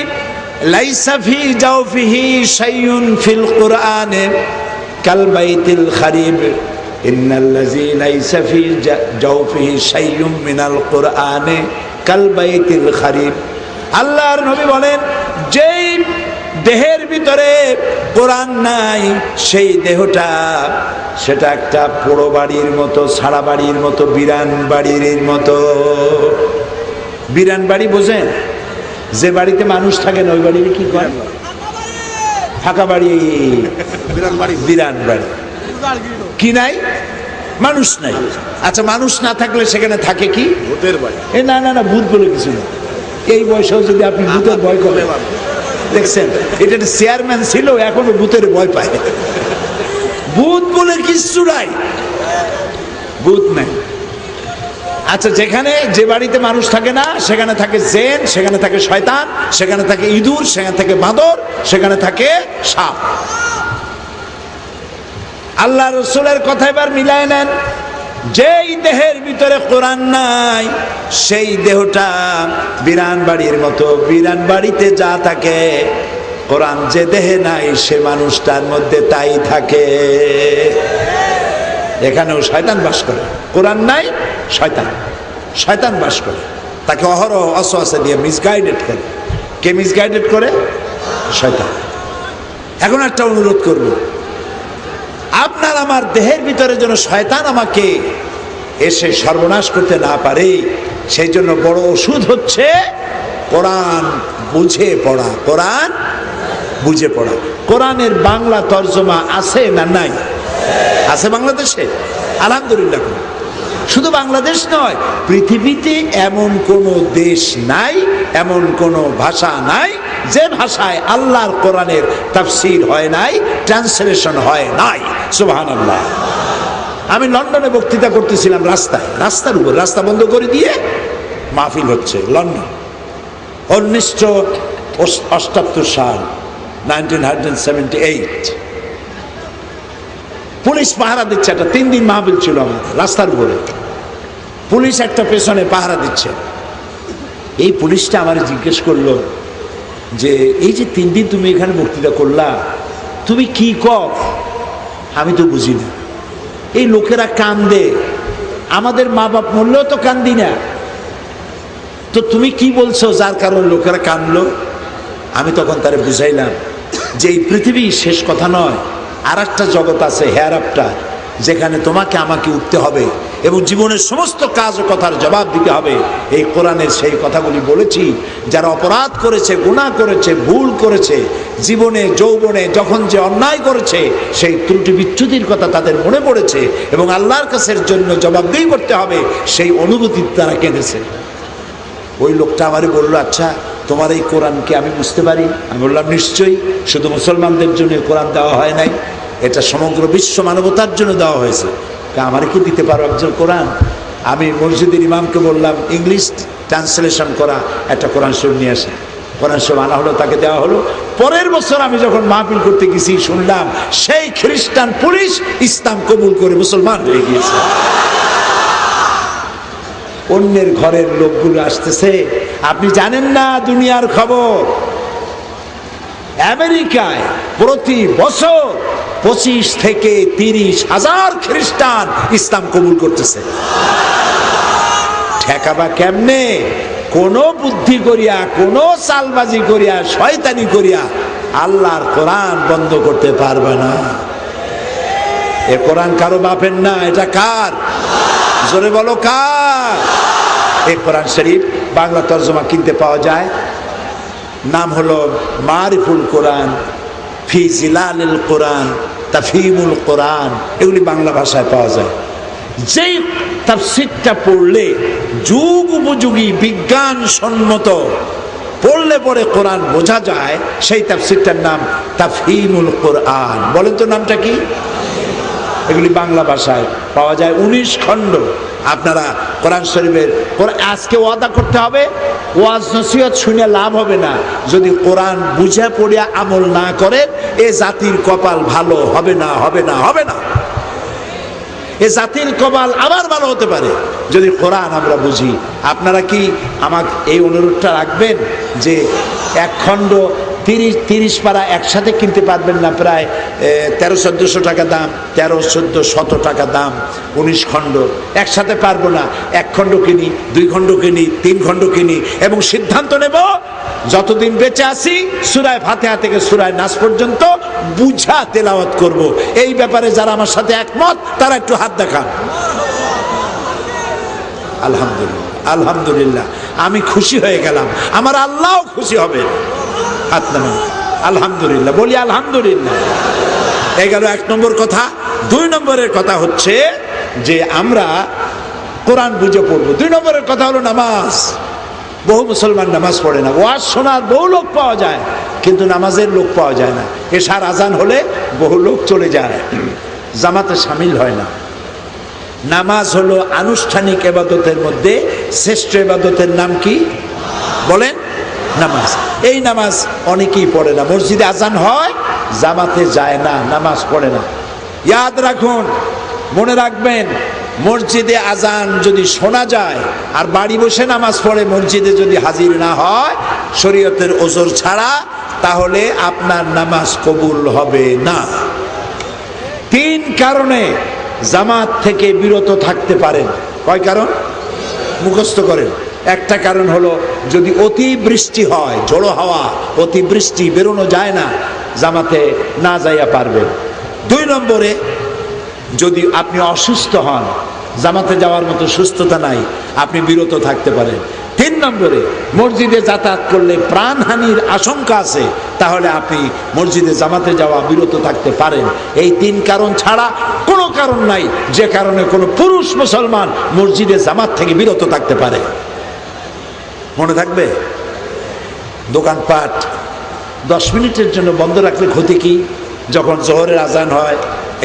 লাইসা ফি জাওফিহি শাইউন ফিল কুরআনে কাল বাইতিল খারিব। ইন্নাল্লাযী লাইসা ফি জাওফিহি শাইউন মিনাল কুরআনে কাল বাইতিল খারিব। আল্লাহর নবী বলেন, যেই দেহের ভিতরে কোরআন নাই, সেই দেহটা সেটা একটা পোড়ো বাড়ির মতো, ছাড়া বাড়ির মতো, বিরান বাড়ির মতো। বিরান বাড়ি বোঝেন? যে বাড়িতে মানুষ থাকে না, ওই বাড়ির কি করে? ফাঁকা বাড়ি, বিরান বাড়ি। বিরান বাড়ি কি নাই? মানুষ নাই। আচ্ছা, মানুষ না থাকলে সেখানে থাকে কি? ভূতের বাড়ি। এ না না না, ভূত বলে কিছু না। এই বয়সেও যদি আপনি ভূতের ভয় করেন, দেখছেন এটা চেয়ারম্যান ছিল, এখনো ভূতের ভয় পায়। ভূত বলে কিছু নাই, ভূত নাই। আচ্ছা, যেখানে যে বাড়িতে মানুষ থাকে না, সেখানে থাকে জিন, সেখানে থাকে শয়তান, সেখানে থাকে ইঁদুর, সেখানে থাকে বাঁদর, সেখানে থাকে সাপ। আল্লাহ রাসূলের কথা এবার মিলায় নেন। যেই দেহের ভিতরে কোরআন নাই, সেই দেহটা বিরান বাড়ির মতো। বিরান বাড়িতে যা থাকে, কোরআন যে দেহে নাই, সে মানুষটার মধ্যে তাই থাকে। এখানেও শয়তান বাস করে। কোরআন নাই, শয়তান, শয়তান বাস করে। তাকে অহরহ ওয়াসওয়াসা দিয়ে মিসগাইডেড করে। কে মিসগাইডেড করে? শয়তান। এখন একটা অনুরোধ করব, আপনার আমার দেহের ভিতরে যেন শয়তান আমাকে এসে সর্বনাশ করতে না পারে, সেই জন্য বড় ওষুধ হচ্ছে কোরআন বুঝে পড়া। কোরআন বুঝে পড়া। কোরআনের বাংলা তর্জমা আছে না নাই? আছে বাংলাদেশে, আলহামদুলিল্লাহ। শুধু বাংলাদেশ নয়, পৃথিবীতে এমন কোন দেশ নাই, এমন কোন ভাষা নাই যে ভাষায় আল্লাহর কোরআনের তাফসীর হয় নাই, ট্রান্সলেশন হয় নাই। সুবহানাল্লাহ। আমি লন্ডনে বক্তৃতা করতেছিলাম, রাস্তার উপর, রাস্তা বন্ধ করে দিয়ে মাহফিল হচ্ছে লন্ডন। 1978 সাল, 1978। পুলিশ পাহারা দিচ্ছে, একটা 3 দিন মাহফিল ছিল আমার রাস্তার উপরে। পুলিশ একটা পেছনে পাহারা দিচ্ছে। এই পুলিশটা আমার জিজ্ঞেস করলো যে এই যে 3 দিন তুমি এখানে বক্তৃতা করলা, তুমি কি কও? আমি তো বুঝি না। এই লোকেরা কান্দে, আমাদের মা বাপ মরলেও তো কান্দি না, তো তুমি কি বলছো যার কারণে লোকেরা কান্দলো? আমি তখন তারে বুঝাইলাম যে এই পৃথিবী শেষ কথা নয়, আর একটা জগৎ আছে, হেয়ার আফটার, যেখানে তোমাকে আমাকে উঠতে হবে এবং জীবনের সমস্ত কাজ ও কথার জবাব দিতে হবে। এই কোরআনের সেই কথাগুলি বলেছি। যারা অপরাধ করেছে, গুনাহ করেছে, ভুল করেছে, জীবনে যৌবনে যখন যে অন্যায় করেছে, সেই ত্রুটি বিচ্যুতির কথা তাদের মনে পড়েছে এবং আল্লাহর কাছের জন্য জবাবদিহি করতে হবে, সেই অনুভূতি তারা কেঁদেছে। ওই লোকটা আমারে বললো, আচ্ছা তোমার এই কোরআনকে আমি বুঝতে পারি? আমি বললাম নিশ্চয়ই। শুধু মুসলমানদের জন্য কোরআন দেওয়া হয় নাই, এটা সমগ্র বিশ্ব মানবতার জন্য দেওয়া হয়েছে। আমারে কি দিতে পারো একজন কোরআন? আমি মসজিদের ইমামকে বললাম ইংলিশ ট্রান্সলেশন করা একটা কোরআন শরীফ নিয়ে আসে। কোরআন শরীফ আনা হলো, তাকে দেওয়া হলো। পরের বছর আমি যখন মাহফিল করতে গেছি, শুনলাম সেই খ্রিস্টান পুলিশ ইসলাম কবুল করে মুসলমান হয়ে গিয়েছে। অন্যের ঘরের লোকগুলো আসতেছে। আপনি জানেন না দুনিয়ার খবর, আমেরিকায় প্রতি বছর 25 থেকে 30 হাজার খ্রিস্টান ইসলাম কবুল করতেছে। ঠেকাবা কেমনে? কোন বুদ্ধি করিয়া, কোন চালবাজি করিয়া, শয়তানি করিয়া আল্লাহর কোরআন বন্ধ করতে পারবে না। এ কোরআন কারো বাপের না, এটা কার? জোরে বলো কার? এই কোরআন শরীফ বাংলা তর্জমা কিনতে পাওয়া যায়। নাম হলো মারিফুল কোরআন, ফি জিলালিল কোরআন, তাফহিমুল কোরআন, এগুলি বাংলা ভাষায় পাওয়া যায়। যেই তাফসীরটা পড়লে যুগ উপযোগী, বিজ্ঞান সম্মত, পড়লে পরে কোরআন বোঝা যায়, সেই তাফসীরটার নাম তাফহিমুল কোরআন। বলেন তো নামটা কি? এগুলি বাংলা ভাষায় পাওয়া যায়, 19 খণ্ড। আপনারা কোরআন শরীফের আজকে ওয়াদা করতে হবে, ওয়াজ নসিহত শুনে লাভ হবে না। যদি কোরআন বুঝে পড়িয়া আমল না করেন, এ জাতির কপাল ভালো হবে না, হবে না, হবে না। এ জাতির কপাল আবার ভালো হতে পারে যদি কোরআন আমরা বুঝি। আপনারা কি আমাকে এই অনুরোধটা রাখবেন যে 1 খণ্ড 30 পারা একসাথে কিনতে পারবেন না, প্রায় 1300-1400 টাকা দাম, 1300-1400 টাকা দাম, 19 খণ্ড একসাথে পারবো না। 1 খণ্ড কিনি, 2 খণ্ড কিনি, 3 খণ্ড কিনি এবং সিদ্ধান্ত নেব যতদিন বেঁচে আছি সূরা ফাতিহা থেকে সূরা নাস পর্যন্ত বুঝা তেলাওয়াত করব। এই ব্যাপারে যারা আমার সাথে একমত তারা একটু হাত দেখান। আলহামদুলিল্লাহ, আলহামদুলিল্লাহ, আমি খুশি হয়ে গেলাম, আমার আল্লাহও খুশি হবে। হাত নামান, আলহামদুলিল্লাহ, বলি আলহামদুলিল্লাহ। এই গেল 1 নম্বর কথা। 2 নম্বরের কথা হচ্ছে যে আমরা কোরআন বুঝে পড়বো। 2 নম্বরের কথা হলো নামাজ। বহু মুসলমান নামাজ পড়ে না। ওয়াজ শোনার বহু লোক পাওয়া যায়, কিন্তু নামাজের লোক পাওয়া যায় না। এশার আজান হলে বহু লোক চলে যায়, জামাতে শামিল হয় না। নামাজ হলো আনুষ্ঠানিক ইবাদতের মধ্যে শ্রেষ্ঠ ইবাদতের নাম কি বলেন? নামাজ। এই নামাজ অনেকেই পড়ে না। মসজিদে আজান হয়, জামাতে যায় না, নামাজ পড়ে না। ইয়াদ রাখুন, মনে রাখবেন, মসজিদে আজান যদি শোনা যায় আর বাড়ি বসে নামাজ পড়ে মসজিদে যদি হাজির না হয় শরীয়তের ওজর ছাড়া, তাহলে আপনার নামাজ কবুল হবে না। 3 কারণে জামাত থেকে বিরত থাকতে পারেন। কয় কারণ? মুখস্থ করেন। একটা কারণ হলো যদি অতি বৃষ্টি হয়, ঝোড়ো হাওয়া, অতি বৃষ্টি, বেরোনো যায় না, জামাতে না যাইয়া পারবেন। 2 নম্বরে যদি আপনি অসুস্থ হন, জামাতে যাওয়ার মতো সুস্থতা নাই, আপনি বিরত থাকতে পারেন। তিন নম্বরে, মসজিদে যাতায়াত করলে প্রাণহানির আশঙ্কা আছে, তাহলে আপনি মসজিদে জামাতে যাওয়া বিরত থাকতে পারেন। এই তিন কারণ ছাড়া কোনো কারণ নাই যে কারণে কোনো পুরুষ মুসলমান মসজিদে জামাত থেকে বিরত থাকতে পারে। মনে থাকবে? দোকানপাট 10 মিনিটের জন্য বন্ধ রাখলে ক্ষতি কি? যখন জোহরের আজান হয়,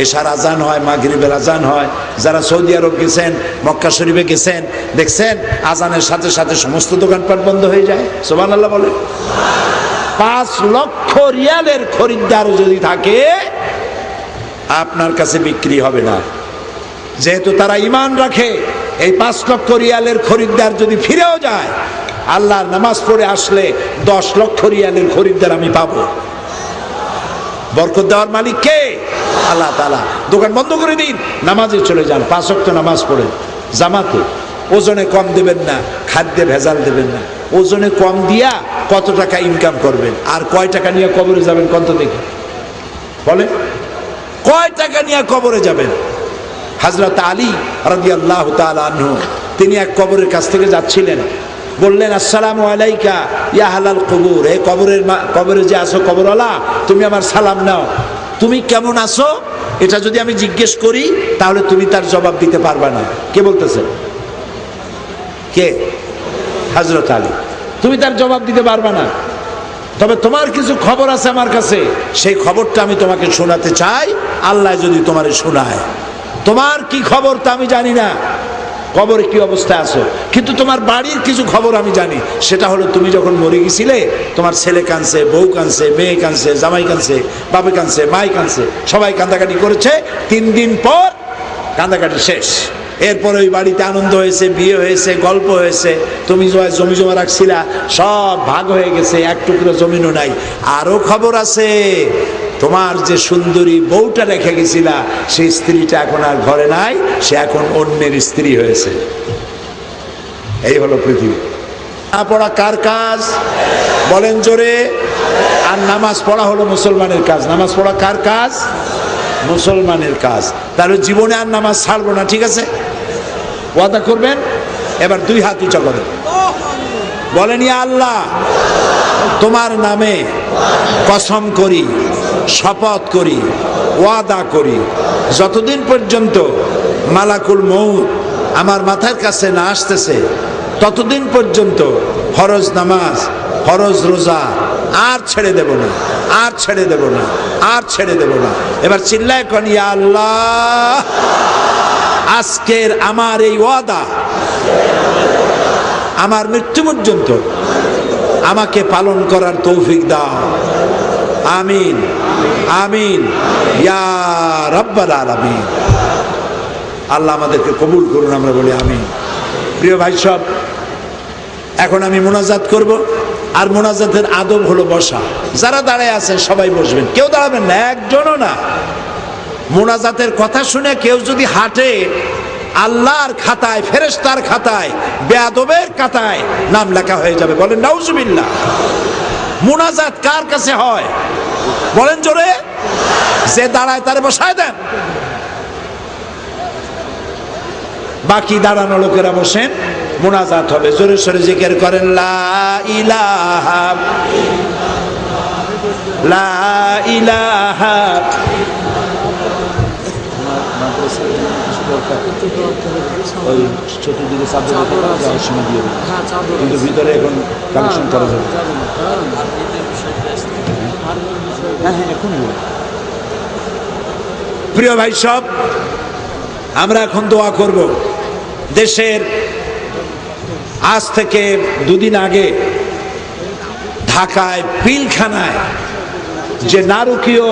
এশার আজান হয়, মাগরিবের আজান হয়, যারা সৌদি আরব গেছেন, মক্কা শরীফে গেছেন, দেখছেন আজানের সাথে সাথে সমস্ত দোকানপাট বন্ধ হয়ে যায়। সুবহানাল্লাহ বলে। 5 লক্ষ রিয়ালের খরিদ্দার যদি থাকে, আপনার কাছে বিক্রি হবে না। যেহেতু তারা ঈমান রাখে, এই 5 লক্ষ রিয়ালের খরিদ্দার যদি ফিরেও যায়, আল্লাহর নামাজ পড়ে আসলে 10 লক্ষ রিয়ালের খরিদ্দার আমি পাবো। বরকত দেওয়ার মালিক কে? আল্লাহ তাআলা। দোকান বন্ধ করে দিন, নামাজে চলে যান, 5 ওয়াক্ত নামাজ পড়েন জামাতে। ওজনে কম দেবেন না, খাদ্যে ভেজাল দেবেন না। ওজনে কম দিয়া কত টাকা ইনকাম করবেন, আর কয় টাকা নিয়ে কবরে যাবেন? কত দেখে বলেন, কয় টাকা নিয়ে কবরে যাবেন? হযরত আলী রাদিয়াল্লাহু তাআলা আনহু, তিনি এক কবরের কাছ থেকে যাচ্ছিলেন, বললেন, আসসালামু আলাইকা ইয়া আহলাল কুবুর। এই কবরে যে আছো কবরওয়ালা, তুমি আমার সালাম নাও। তুমি কেমন আছো এটা যদি আমি জিজ্ঞেস করি, তাহলে তুমি তার জবাব দিতে পারবে না। কে বলতেছেন? কে? হযরত আলী। তুমি তার জবাব দিতে পারবে না, তবে তোমার কিছু খবর আছে আমার কাছে, সেই খবরটা আমি তোমাকে শোনাতে চাই, আল্লাহ যদি তোমারে শোনায়। তোমার কি খবর তা আমি জানি না, কবরে কি অবস্থায় আছো, কিন্তু তোমার বাড়ির কিছু খবর আমি জানি। সেটা হলো, তুমি যখন মরে গেছিলে, তোমার ছেলে কাঁদছে, বউ কাঁদছে, মেয়ে কাঁদছে, জামাই কাঁদছে, বাবা কাঁদছে, মাই কাঁদছে, সবাই কান্দাকাটি করেছে। 3 দিন পর কান্দাকাটি শেষ। এরপরে ওই বাড়িতে আনন্দ হয়েছে, বিয়ে হয়েছে, গল্প হয়েছে। তুমি জমি জমা রাখছিলা, সব ভাগ হয়ে গেছে, এক টুকরো জমিনও নাই। আরো খবর আছে, তোমার যে সুন্দরী বউটা রেখে গেছিলা, সেই স্ত্রীটা এখন আর ঘরে নাই, সে এখন অন্যের স্ত্রী হয়েছে। এই হলো পৃথিবী। না পড়া কার কাজ? বলেন জোরে। আর নামাজ পড়া হলো মুসলমানের কাজ। নামাজ পড়া কার কাজ? মুসলমানের কাজ। তাহলে জীবনে আর নামাজ ছাড়বো না, ঠিক আছে? ওয়াদা করবেন? এবার 2 হাত উঁচা করেন, বলেন, ইয়া আল্লাহ, তোমার নামে কসম করি, শপথ করি, ওয়াদা করি, যতদিন পর্যন্ত মালাকুল মউত আমার মাথার কাছে না আসতেছে, ততদিন পর্যন্ত ফরজ নামাজ, ফরজ রোজা আর ছেড়ে দেব না, আর ছেড়ে দেব না, আর ছেড়ে দেব না। এবার চিল্লায় কোন, ইয়া আল্লাহ, আজকের আমার এই ওয়াদা আমার মৃত্যু পর্যন্ত আমাকে পালন করার তৌফিক দাও। আমিন, আমিন, ইয়া রাব্বাল আলামিন। আল্লাহ আমাদেরকে কবুল করুন, আমরা বলি আমিন। প্রিয় ভাই সব, এখন আমি মোনাজাত করব। আর মোনাজাতের আদব হলো বসা। যারা দাঁড়ায় আছেন সবাই বসবেন, কেউ দাঁড়াবেন না, একজনও না। মোনাজাতের কথা শুনে কেউ যদি হাঁটে, আল্লাহর খাতায়, ফেরেশতার খাতায়, বেয়াদবের খাতায় নাম লেখা হয়ে যাবে। বলেন নাউজুবিল্লাহ। মোনাজাত কার কাছে হয়? বলেন জোরে। যে দাঁড়ায় তারে বসায় দেন, বাকি দাঁড়ানো লোকেরা বসেন, মোনাজাত হবে। জোরে সোরে জিকির করেন, লা ইলাহা, লা ইলাহা। ওই চতুর্দিকে কিন্তু ভিতরে এখন কালেকশন করা যাবে। প্রিয় ভাই সব, আমরা এখন দোয়া করব। দেশের আজ থেকে 2 দিন আগে ঢাকায় পিলখানায় যে নারকীয়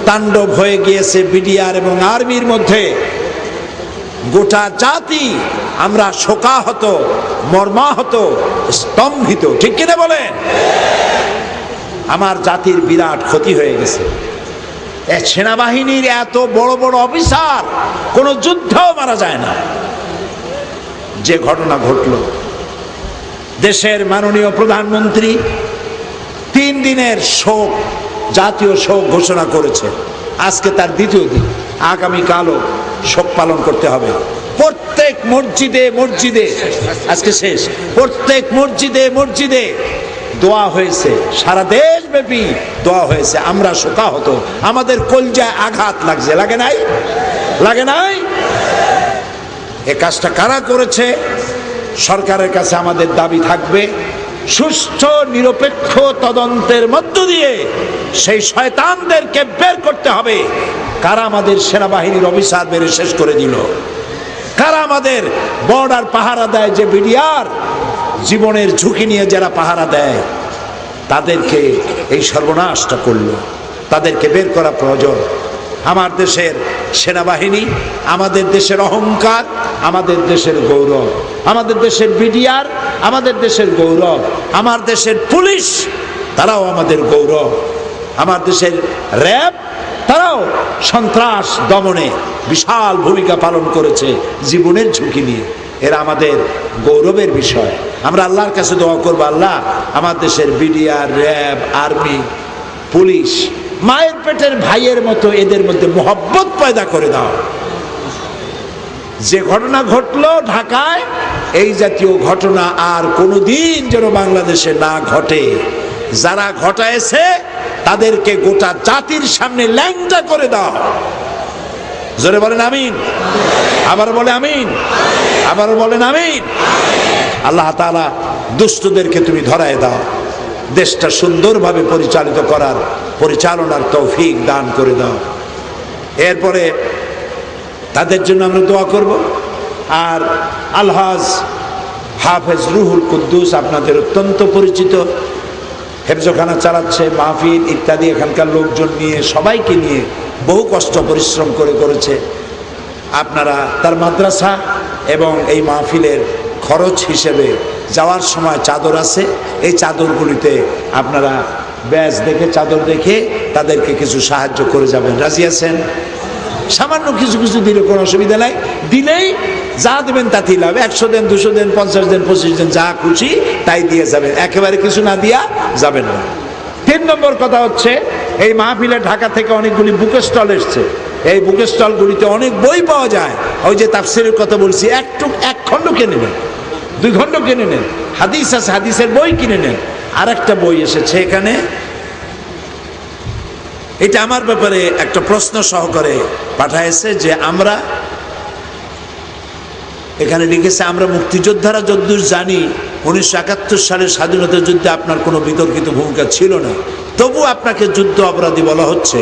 তাণ্ডব হয়ে গিয়েছে বিডিআর এবং আর্মির মধ্যে, গোটা জাতি আমরা শোকাহত, মর্মাহত, স্তম্ভিত, ঠিক কিনা বলেন? আমার জাতির বিরাট ক্ষতি হয়ে গেছে। সেনাবাহিনীর এত বড় বড় অফিসার কোন যুদ্ধেও মারা যায় না। যে ঘটনা ঘটল, দেশের মাননীয় প্রধানমন্ত্রী 3 দিনের শোক, জাতীয় শোক ঘোষণা করেছে। আজকে তার 2য় দিন, আগামীকালও শোক পালন করতে হবে। প্রত্যেক মসজিদে মসজিদে, আজকে শেষ, প্রত্যেক মসজিদে মসজিদে দোয়া হয়েছে, সারা দেশ ব্যাপী দোয়া হয়েছে। আমরা শোকাহত, আমাদের কলজায় আঘাত লাগছে, লাগে নাই? লাগে নাই? এ কাজটা কারা করেছে? সরকারের কাছে আমাদের দাবি থাকবে সুষ্ঠু নিরপেক্ষ তদন্তের মধ্য দিয়ে সেই শয়তানদেরকে বের করতে হবে। কারা আমাদের সেনাবাহিনীর অফিসার বের শেষ করে দিল? কারা আমাদের বর্ডার পাহারা দেয়, যে বিডিআর জীবনের ঝুঁকি নিয়ে যারা পাহারা দেয়, তাদেরকে এই সর্বনাশটা করলো? তাদেরকে বের করা প্রয়োজন। আমার দেশের সেনাবাহিনী আমাদের দেশের অহংকার, আমাদের দেশের গৌরব। আমাদের দেশের বিডিআর আমাদের দেশের গৌরব। আমার দেশের পুলিশ তারাও আমাদের গৌরব। আমার দেশের র্যাব তারাও সন্ত্রাস দমনে বিশাল ভূমিকা পালন করেছে জীবনের ঝুঁকি নিয়ে। এরা আমাদের গৌরবের বিষয়। আমরা আল্লাহর কাছে দোয়া করবো, আল্লাহ আমার দেশের বিডিআর, র্যাব, আর্মি, পুলিশ মায়ের পেটের ভাইয়ের মতো এদের মধ্যে মোহব্বত পয়দা করে দাও। যে ঘটনা ঘটলো ঢাকায়, এই জাতীয় ঘটনা আর কোনোদিন যেন বাংলাদেশে না ঘটে। যারা ঘটায়ছে তাদেরকে গোটা জাতির সামনে ল্যাংটা করে দাও। জোরে বলেন আমিন। আবার বলে আমিন। আবার বলেন আমিন। আল্লাহ তাআলা দুষ্টদেরকে তুমি ধরায় দাও, দেশটা সুন্দরভাবে পরিচালিত করার পরিচালনার তৌফিক দান করে দাও। এরপরে তাদের জন্য আমরা দোয়া করব। আর আলহাজ হাফেজ রুহুল কুদ্দুস আপনাদের অত্যন্ত পরিচিত, হেফজখানা চালাচ্ছে, মাহফিল ইত্যাদি এখানকার লোকজন নিয়ে, সবাইকে নিয়ে বহু কষ্ট পরিশ্রম করেছে। আপনারা তার মাদ্রাসা এবং এই মাহফিলের খরচ হিসেবে যাওয়ার সময় চাদর আছে, এই চাদরগুলিতে আপনারা ব্যাজ দেখে, চাদর দেখে তাদেরকে কিছু সাহায্য করে যাবেন। রাজি আছেন? সামান্য কিছু কিছু দিলে কোনো অসুবিধা নাই। দিলেই যা দেবেন তাতেই লাভ। 100 দেন, 200 দেন, 50 দেন, 25 দেন, যা খুশি তাই দিয়ে যাবেন। একেবারে কিছু না দিয়া যাবেন না। 3 নম্বর কথা হচ্ছে, এই মাহফিলে ঢাকা থেকে অনেকগুলি বুক স্টল এসছে। এই বুক স্টলগুলিতে অনেক বই পাওয়া যায়। ওই যে তাফসীরের কথা বলছি, এক খণ্ড কিনে নেন, 2 খণ্ড কিনে নেন। হাদিস আছে, হাদিসের বই কিনে নেন। আর একটা বই এসেছে এখানে, এটা আমার ব্যাপারে একটা প্রশ্ন সহকারে পাঠাইছে যে আমরা এখানে লিখেছে, আমরা মুক্তিযোদ্ধারা যদ্দূর জানি 1971 সালের স্বাধীনতা যুদ্ধে আপনার কোনো বিতর্কিত ভূমিকা ছিল না, তবু আপনাকে যুদ্ধ অপরাধী বলা হচ্ছে।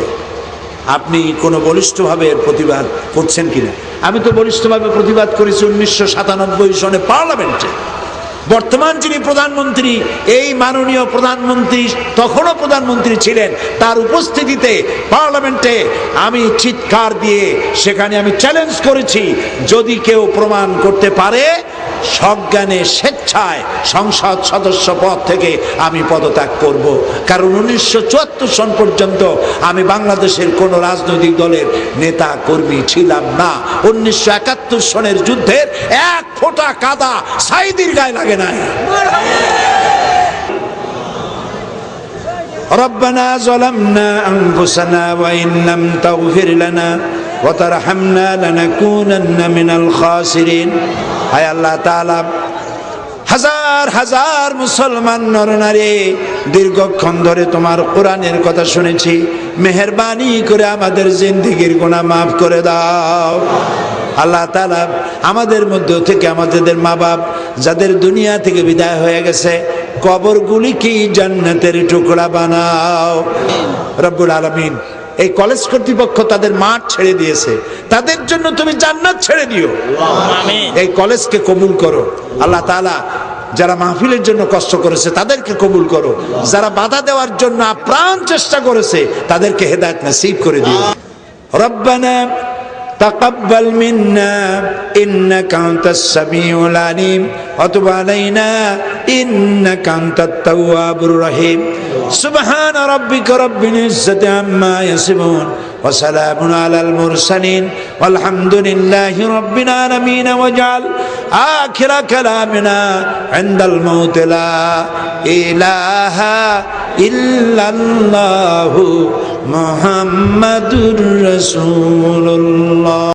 আপনি কোনো বলিষ্ঠভাবে এর প্রতিবাদ করছেন কিনা? আমি তো বলিষ্ঠভাবে প্রতিবাদ করেছি 1997 সনে পার্লামেন্টে। বর্তমান যিনি প্রধানমন্ত্রী, এই মাননীয় প্রধানমন্ত্রী তখনও প্রধানমন্ত্রী ছিলেন, তার উপস্থিতিতে পার্লামেন্টে আমি চিৎকার দিয়ে সেখানে আমি চ্যালেঞ্জ করেছি, যদি কেউ প্রমাণ করতে পারে সজ্ঞানে স্বেচ্ছায় সংসদ সদস্য পদ থেকে আমি পদত্যাগ করব। কারণ 1974 সন পর্যন্ত আমি বাংলাদেশের কোনো রাজনৈতিক দলের নেতা কর্মী ছিলাম না। 1971 সনের যুদ্ধের এক ফোঁটা কাদা সাইদির গায়ে লাগে নাই। ربنا ظلمنا أنفسنا وإن لم تغفر لنا وترحمنا لنكونن من الخاسرين। হায় আল্লাহ তাআলা, হাজার হাজার মুসলমান নরনারী দীর্ঘক্ষণ ধরে তোমার কোরআনের কথা শুনেছি, মেহেরবানি করে আমাদের জিন্দেগির গুনাহ মাফ করে দাও। আল্লাহ তাআলা আমাদের মধ্য থেকে আমাদের মা বাপ যাদের দুনিয়া থেকে বিদায় হয়ে গেছে, কবরগুলিকে জান্নাতের টুকরা বানাও রব্বুল আলামিন। এই কলেজ কর্তৃপক্ষ তাদের মাঠ ছেড়ে দিয়েছে, তাদের জন্য তুমি জান্নাত ছেড়ে দিও। এই কলেজকে কবুল করো আল্লাহ তাআলা। যারা মাহফিলের জন্য কষ্ট করেছে তাদেরকে কবুল করো, যারা বাধা দেওয়ার জন্য আপ্রাণ চেষ্টা করেছে তাদেরকে হেদায়েত নসিব করে দিও। রব্বানা تقبل منا إنك أنت السميع العليم وتب علينا إنك أنت التواب الرحيم سبحان ربك رب العزة عما يصفون وسلام على المرسلين والحمد لله رب العالمين واجعل آخر كلامنا عند الموت لا إله إلا الله محمد رسول الله।